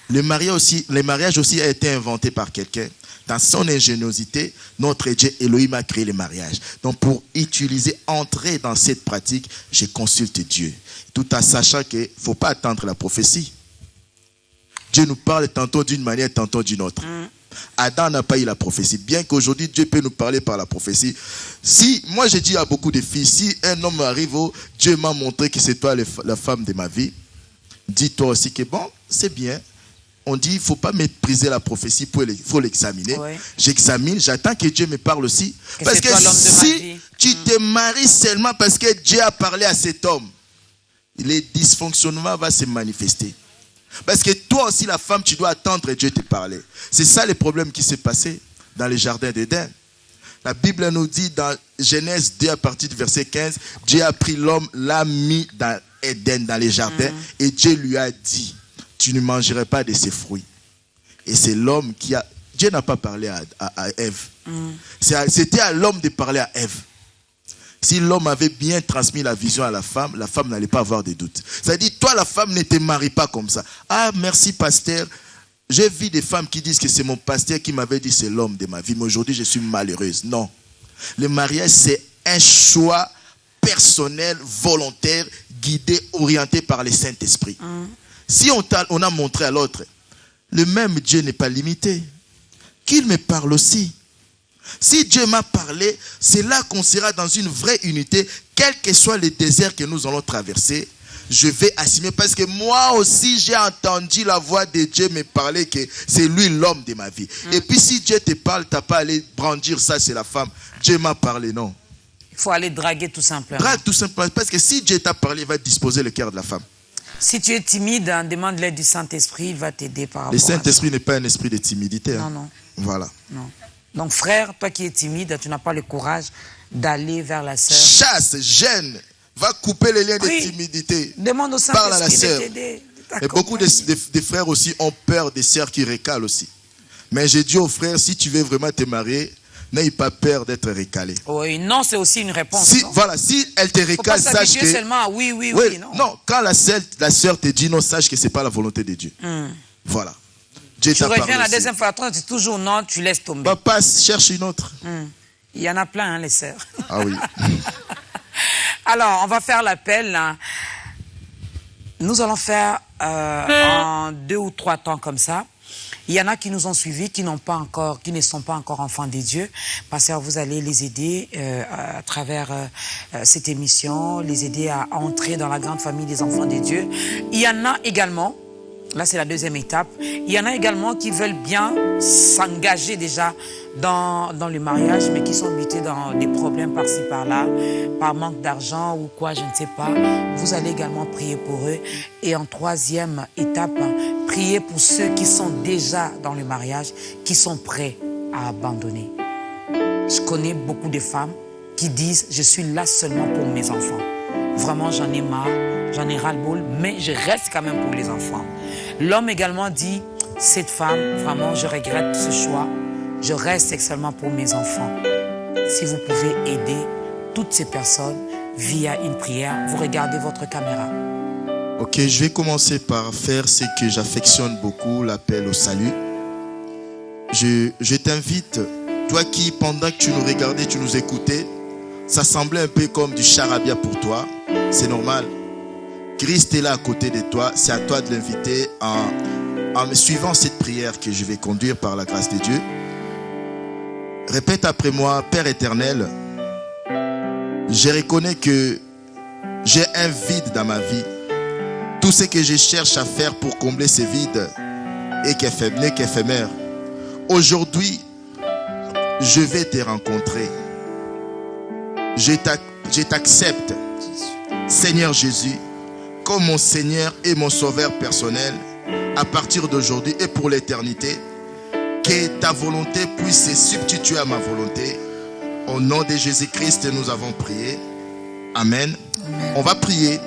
Le mariage aussi a été inventé par quelqu'un. Dans son ingéniosité, notre Dieu Elohim a créé le mariage. Donc pour entrer dans cette pratique, je consulte Dieu. Tout en sachant qu'il ne faut pas attendre la prophétie. Dieu nous parle tantôt d'une manière, tantôt d'une autre. Adam n'a pas eu la prophétie. Bien qu'aujourd'hui, Dieu peut nous parler par la prophétie. Si, moi je dis à beaucoup de filles, si un homme arrive, Dieu m'a montré que c'est toi la femme de ma vie, dis-toi aussi que bon, c'est bien. On dit, il ne faut pas mépriser la prophétie, il faut l'examiner. Ouais. J'examine, j'attends que Dieu me parle aussi. Parce que si tu te maries seulement parce que Dieu a parlé à cet homme, les dysfonctionnements vont se manifester. Parce que toi aussi, la femme, tu dois attendre Dieu te parler. C'est ça le problème qui s'est passé dans les jardins d'Éden. La Bible nous dit dans Genèse 2 à partir du verset 15, Dieu a pris l'homme, l'a mis dans Éden, dans les jardins, et Dieu lui a dit, tu ne mangerais pas de ces fruits. Et c'est l'homme qui a... Dieu n'a pas parlé à Ève. C'était à l'homme de parler à Ève. Si l'homme avait bien transmis la vision à la femme n'allait pas avoir de doute. C'est-à-dire, toi, la femme, ne te marie pas comme ça. Ah, merci, pasteur. J'ai vu des femmes qui disent que c'est mon pasteur qui m'avait dit c'est l'homme de ma vie, mais aujourd'hui, je suis malheureuse. Non. Le mariage, c'est un choix personnel, volontaire, guidé, orienté par le Saint-Esprit. Si on a montré à l'autre, le même Dieu n'est pas limité. Qu'il me parle aussi. Si Dieu m'a parlé, c'est là qu'on sera dans une vraie unité, quel que soit le désert que nous allons traverser, je vais assumer. Parce que moi aussi, j'ai entendu la voix de Dieu me parler que c'est lui l'homme de ma vie. Et puis si Dieu te parle, tu n'as pas à aller brandir ça, c'est la femme. Dieu m'a parlé, non. Il faut aller draguer tout simplement. Drague tout simplement, parce que si Dieu t'a parlé, il va disposer le cœur de la femme. Si tu es timide, demande l'aide du Saint-Esprit, il va t'aider par rapport à ça. Le Saint-Esprit n'est pas un esprit de timidité. Non, non. Voilà. Non. Donc frère, toi qui es timide, tu n'as pas le courage d'aller vers la sœur. Chasse, gêne, va couper les liens de timidité. Demande au Saint-Esprit de t'aider. Et beaucoup de frères aussi ont peur des sœurs qui récalent aussi. Mais j'ai dit aux frères, si tu veux vraiment te marier, n'aie pas peur d'être récalé. Oui, non, c'est aussi une réponse. Si, voilà, si elle te récale, sache que... seulement oui, non. Non, quand la sœur te dit non, sache que ce n'est pas la volonté de Dieu. Voilà. Dieu Tu t'a parlé reviens la aussi. deuxième fois, la troisième, tu dis toujours non, tu laisses tomber. Papa, cherche une autre. Il y en a plein, hein, les sœurs. Ah oui. Alors, on va faire l'appel. Hein. Nous allons faire en 2 ou 3 temps comme ça. Il y en a qui nous ont suivis, qui ne sont pas encore enfants des dieux. Parce que vous allez les aider à travers cette émission, les aider à entrer dans la grande famille des enfants des dieux. Il y en a également, là c'est la deuxième étape, il y en a également qui veulent bien s'engager déjà dans le mariage, mais qui sont butés dans des problèmes par-ci par-là, par manque d'argent ou quoi, je ne sais pas. Vous allez également prier pour eux. Et en 3e étape, priez pour ceux qui sont déjà dans le mariage, qui sont prêts à abandonner. Je connais beaucoup de femmes qui disent « Je suis là seulement pour mes enfants. Vraiment, j'en ai marre, j'en ai ras-le-bol, mais je reste quand même pour les enfants. » L'homme également dit « Cette femme, vraiment, je regrette ce choix. Je reste seulement pour mes enfants. » Si vous pouvez aider toutes ces personnes via une prière, vous regardez votre caméra. Ok, je vais commencer par faire ce que j'affectionne beaucoup, l'appel au salut. Je t'invite, toi qui, pendant que tu nous regardais, tu nous écoutais, ça semblait un peu comme du charabia pour toi. C'est normal. Christ est là à côté de toi. C'est à toi de l'inviter en me suivant cette prière que je vais conduire par la grâce de Dieu. Répète après moi, Père éternel, je reconnais que j'ai un vide dans ma vie. Tout ce que je cherche à faire pour combler ce vide est qu'éphémère. Aujourd'hui, je vais te rencontrer. Je t'accepte, Seigneur Jésus, comme mon Seigneur et mon Sauveur personnel, à partir d'aujourd'hui et pour l'éternité. Que ta volonté puisse se substituer à ma volonté. Au nom de Jésus-Christ, nous avons prié. Amen. Amen. On va prier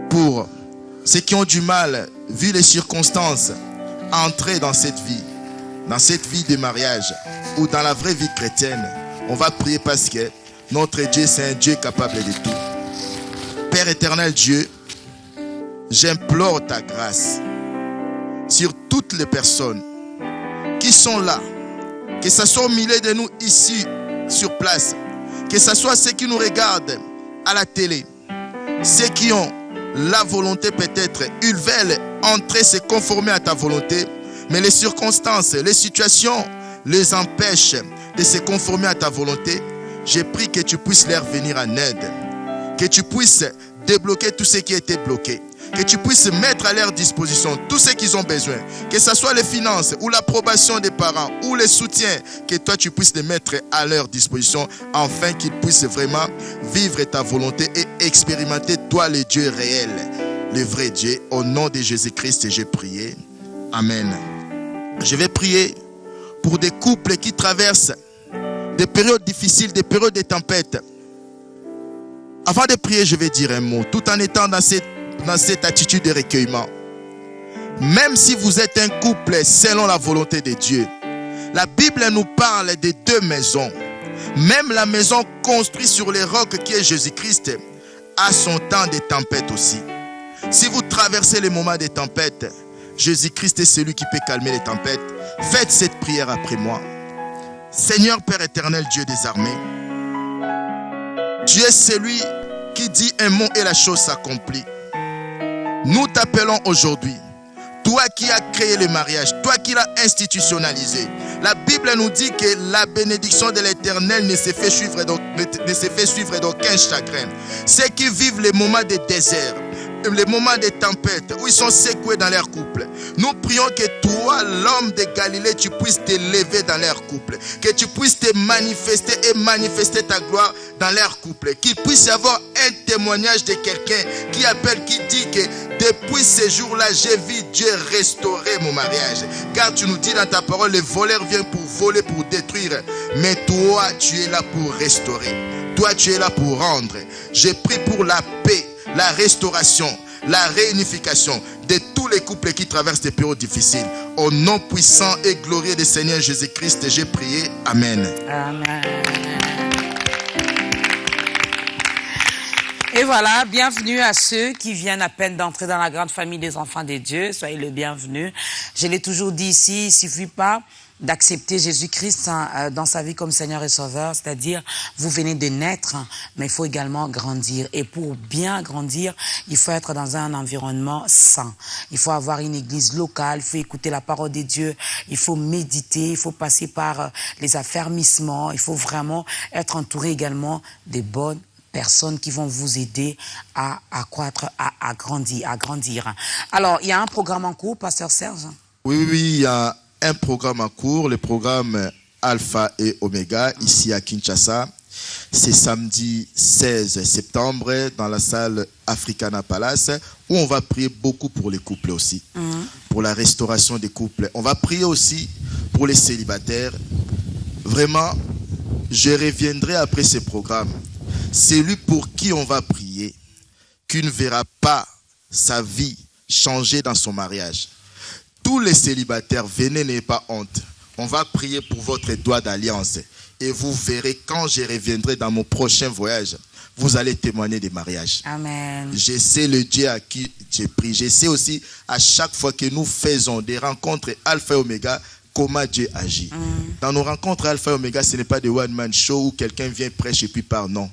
pour ceux qui ont du mal, vu les circonstances, à entrer dans cette vie de mariage ou dans la vraie vie chrétienne. On va prier parce que notre Dieu, c'est un Dieu capable de tout. Père éternel Dieu, j'implore ta grâce sur toutes les personnes qui sont là, que ce soit au milieu de nous ici, sur place, que ce soit ceux qui nous regardent à la télé, ceux qui ont la volonté peut-être, ils veulent entrer, se conformer à ta volonté, mais les circonstances, les situations les empêchent de se conformer à ta volonté. J'ai pris que tu puisses leur venir en aide, que tu puisses débloquer tout ce qui a été bloqué, que tu puisses mettre à leur disposition tout ce qu'ils ont besoin, que ce soit les finances ou l'approbation des parents ou les soutiens, que toi tu puisses les mettre à leur disposition afin qu'ils puissent vraiment vivre ta volonté et expérimenter toi le Dieu réel, le vrai Dieu. Au nom de Jésus-Christ, j'ai prié. Amen. Je vais prier pour des couples qui traversent des périodes difficiles, des périodes de tempête. Avant de prier, je vais dire un mot, tout en étant dans cette attitude de recueillement. Même si vous êtes un couple selon la volonté de Dieu, la Bible nous parle de 2 maisons. Même la maison construite sur les rocs qui est Jésus-Christ a son temps de tempête aussi. Si vous traversez les moments de tempête, Jésus-Christ est celui qui peut calmer les tempêtes. Faites cette prière après moi. Seigneur Père éternel, Dieu des armées, tu es celui qui dit un mot et la chose s'accomplit. Nous t'appelons aujourd'hui, toi qui as créé le mariage, toi qui l'as institutionnalisé. La Bible nous dit que la bénédiction de l'Éternel ne se fait suivre d'aucun chagrin. Ceux qui vivent les moments de désert, les moments de tempête, où ils sont secoués dans leur couple, nous prions que toi, l'homme de Galilée, tu puisses te lever dans leur couple, que tu puisses te manifester et manifester ta gloire dans leur couple, qu'il puisse y avoir un témoignage de quelqu'un qui appelle, qui dit que depuis ce jour-là, j'ai vu Dieu restaurer mon mariage. Car tu nous dis dans ta parole, les voleurs viennent pour voler, pour détruire, mais toi, tu es là pour restaurer. Toi, tu es là pour rendre. J'ai prié pour la paix, la restauration, la réunification de tous les couples qui traversent des périodes difficiles. Au nom puissant et glorieux du Seigneur Jésus-Christ, j'ai prié. Amen. Amen. Et voilà, bienvenue à ceux qui viennent à peine d'entrer dans la grande famille des enfants de Dieu. Soyez les bienvenus. Je l'ai toujours dit ici, il ne suffit pas d'accepter Jésus-Christ dans sa vie comme Seigneur et Sauveur, c'est-à-dire vous venez de naître, mais il faut également grandir. Et pour bien grandir, il faut être dans un environnement sain. Il faut avoir une église locale, il faut écouter la parole de Dieu, il faut méditer, il faut passer par les affermissements, il faut vraiment être entouré également des bonnes personnes qui vont vous aider à croître, à grandir. Alors, il y a un programme en cours, Pasteur Serge? Oui, il y a un programme en cours, le programme Alpha et Oméga, ici à Kinshasa. C'est samedi 16 septembre dans la salle Africana Palace, où on va prier beaucoup pour les couples aussi, pour la restauration des couples. On va prier aussi pour les célibataires. Vraiment, je reviendrai après ce programme. Celui pour qui on va prier, qui ne verra pas sa vie changer dans son mariage. Tous les célibataires, venez, n'ayez pas honte. On va prier pour votre doigt d'alliance. Et vous verrez, quand je reviendrai dans mon prochain voyage, vous allez témoigner des mariages. Amen. Je sais le Dieu à qui j'ai prié. Je sais aussi, à chaque fois que nous faisons des rencontres Alpha et Oméga, comment Dieu agit. Dans nos rencontres Alpha et Oméga, ce n'est pas des one-man show où quelqu'un vient prêcher et puis part, non.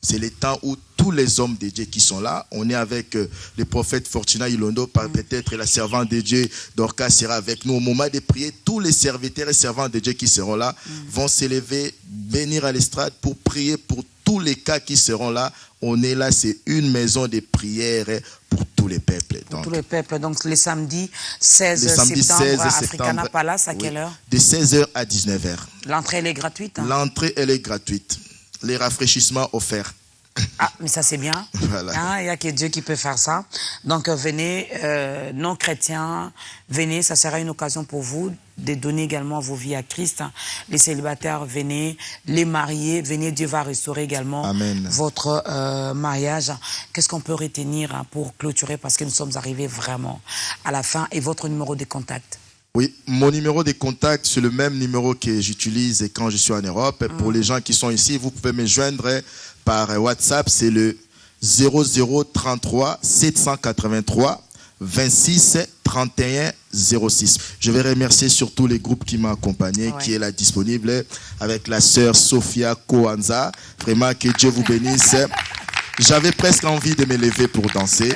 C'est le temps où tous les hommes de Dieu qui sont là, on est avec le prophète Fortuna Ilondo, peut-être la servante de Dieu, Dorcas sera avec nous. Au moment de prier, tous les serviteurs et servantes de Dieu qui seront là vont s'élever, venir à l'estrade pour prier pour tous les cas qui seront là. On est là, c'est une maison de prière pour tous les peuples. Pour tous les peuples. Donc le samedi 16 septembre à Africana Palace, à quelle heure? De 16h à 19h. L'entrée, elle est gratuite? L'entrée, elle est gratuite. Les rafraîchissements offerts. Ah, mais ça c'est bien. Voilà. Il n'y a que Dieu qui peut faire ça. Donc venez, non-chrétiens, venez, ça sera une occasion pour vous de donner également vos vies à Christ. Les célibataires, venez. Les mariés, venez, Dieu va restaurer également votre mariage. Qu'est-ce qu'on peut retenir pour clôturer, parce que nous sommes arrivés vraiment à la fin. Et votre numéro de contact? Oui, mon numéro de contact, c'est le même numéro que j'utilise quand je suis en Europe. Pour les gens qui sont ici, vous pouvez me joindre par WhatsApp, c'est le 0033 783 26 31 06. Je vais remercier surtout les groupes qui m'ont accompagné, qui est là disponible, avec la sœur Sophia Koanza. Vraiment, que Dieu vous bénisse. J'avais presque envie de me lever pour danser.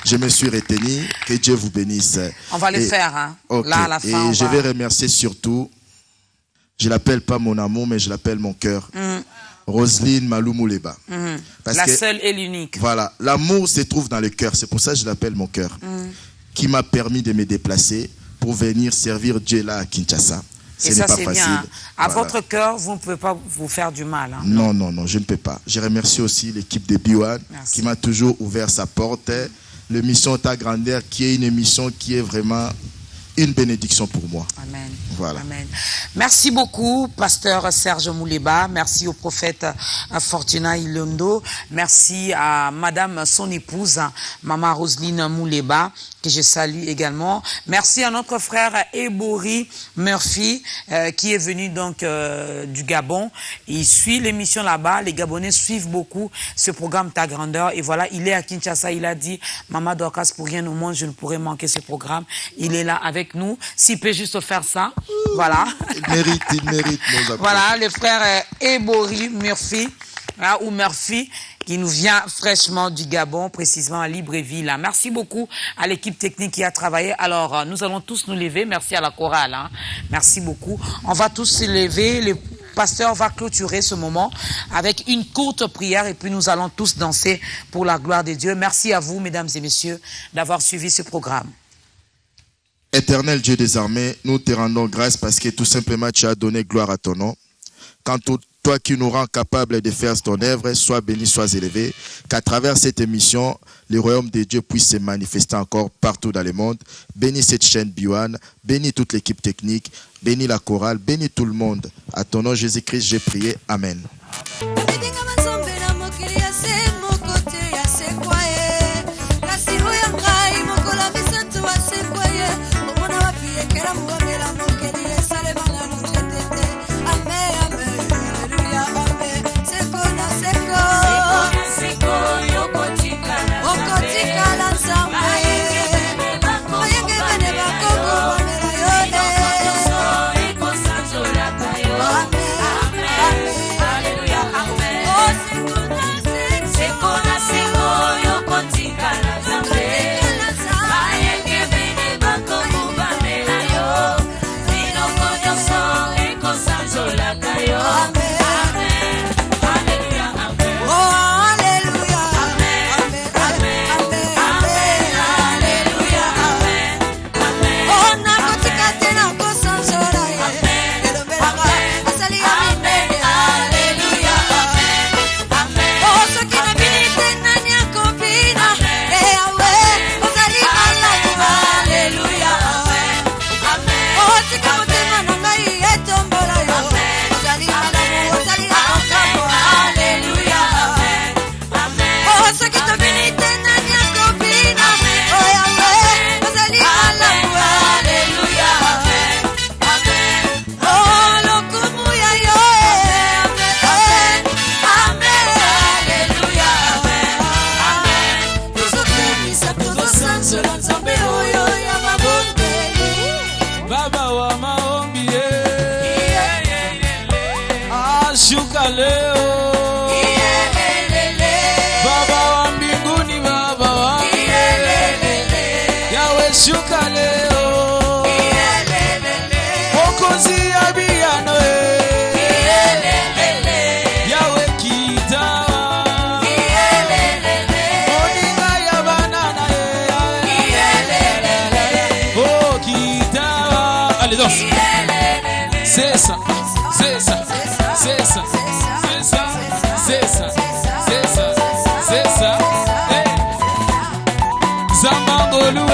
Je me suis retenu. Que Dieu vous bénisse. On va le faire, hein. Là, à la fin. Et je vais remercier surtout, je l'appelle pas mon amour, mais je l'appelle mon cœur. Roselyne Malou Mouleba. La seule et l'unique. Voilà. L'amour se trouve dans le cœur. C'est pour ça que je l'appelle mon cœur. Qui m'a permis de me déplacer pour venir servir Dieu là à Kinshasa. Et ça, c'est bien. À votre cœur, vous ne pouvez pas vous faire du mal. Hein? Non, je ne peux pas. Je remercie aussi l'équipe de B1 qui m'a toujours ouvert sa porte. L'émission Ta Grandeur, qui est une émission qui est vraiment une bénédiction pour moi. Amen. Voilà. Amen. Merci beaucoup, Pasteur Serge Mouleba. Merci au prophète Fortuna Ilondo. Merci à Madame son épouse, Maman Roselyne Mouleba, que je salue également. Merci à notre frère Ebori Murphy, qui est venu donc du Gabon. Il suit l'émission là-bas. Les Gabonais suivent beaucoup ce programme Ta Grandeur. Et voilà, il est à Kinshasa. Il a dit, Maman Dorcas, pour rien au monde, je ne pourrais manquer ce programme. Il est là avec nous. S'il peut juste faire ça, voilà. Il mérite nos applaudissements. Voilà, le frère Ebori Murphy, ou Murphy, qui nous vient fraîchement du Gabon, précisément à Libreville. Merci beaucoup à l'équipe technique qui a travaillé. Alors, nous allons tous nous lever. Merci à la chorale. Hein. Merci beaucoup. On va tous se lever. Le pasteur va clôturer ce moment avec une courte prière et puis nous allons tous danser pour la gloire de Dieu. Merci à vous, mesdames et messieurs, d'avoir suivi ce programme. Éternel Dieu des armées, nous te rendons grâce parce que tout simplement tu as donné gloire à ton nom. Quand toi qui nous rends capables de faire ton œuvre, sois béni, sois élevé, qu'à travers cette émission, le royaume de Dieu puisse se manifester encore partout dans le monde. Bénis cette chaîne B1, bénis toute l'équipe technique, bénis la chorale, bénis tout le monde. À ton nom Jésus-Christ, j'ai prié. Amen. Amen. c'est ça, c'est ça, c'est ça, c'est ça, c'est ça, c'est ça, c'est ça. Hey. Zambangolu,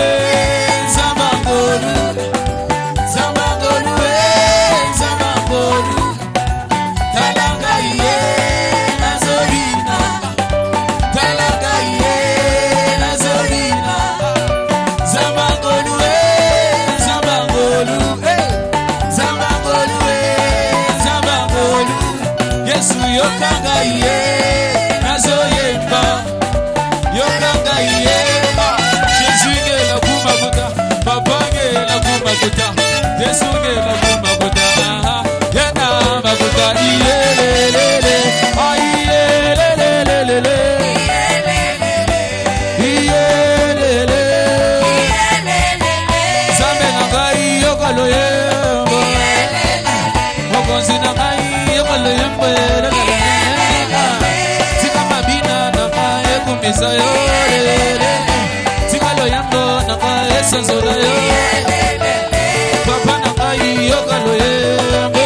Zambangolu, Zambangolu, Zambangolu. Talanga ye nazolina, talanga ye nazolina. Zambangolu, Zambangolu, Zambangolu, Zambangolu. Yesu yokanga ye nazoyemba, yokanga ye. Jésus nge la kumakuta, Papa nge la kumakuta, Yesu nge la kumakuta. Yena makuta iyelelele, iyelelelele, iyelele. Zambe na ngai yokalo yembo, mokonzi na ngai yokalo yembo. Tika mabina na ngai kumisa yorele, tika loyando na ngai senzola yo. Papa na ngai yokalo yembo.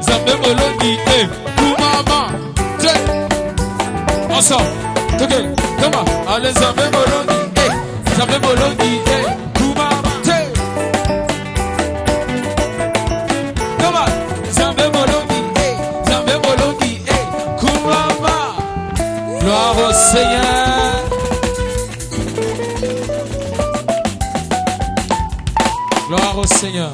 Zambe Molongi, Kumama, ensemble, ok, come on, allez Zambe Molongi, Zambe Molongi, Kumama, come on, Zambe Molongi, Kumama, gloire au Seigneur, gloire au Seigneur.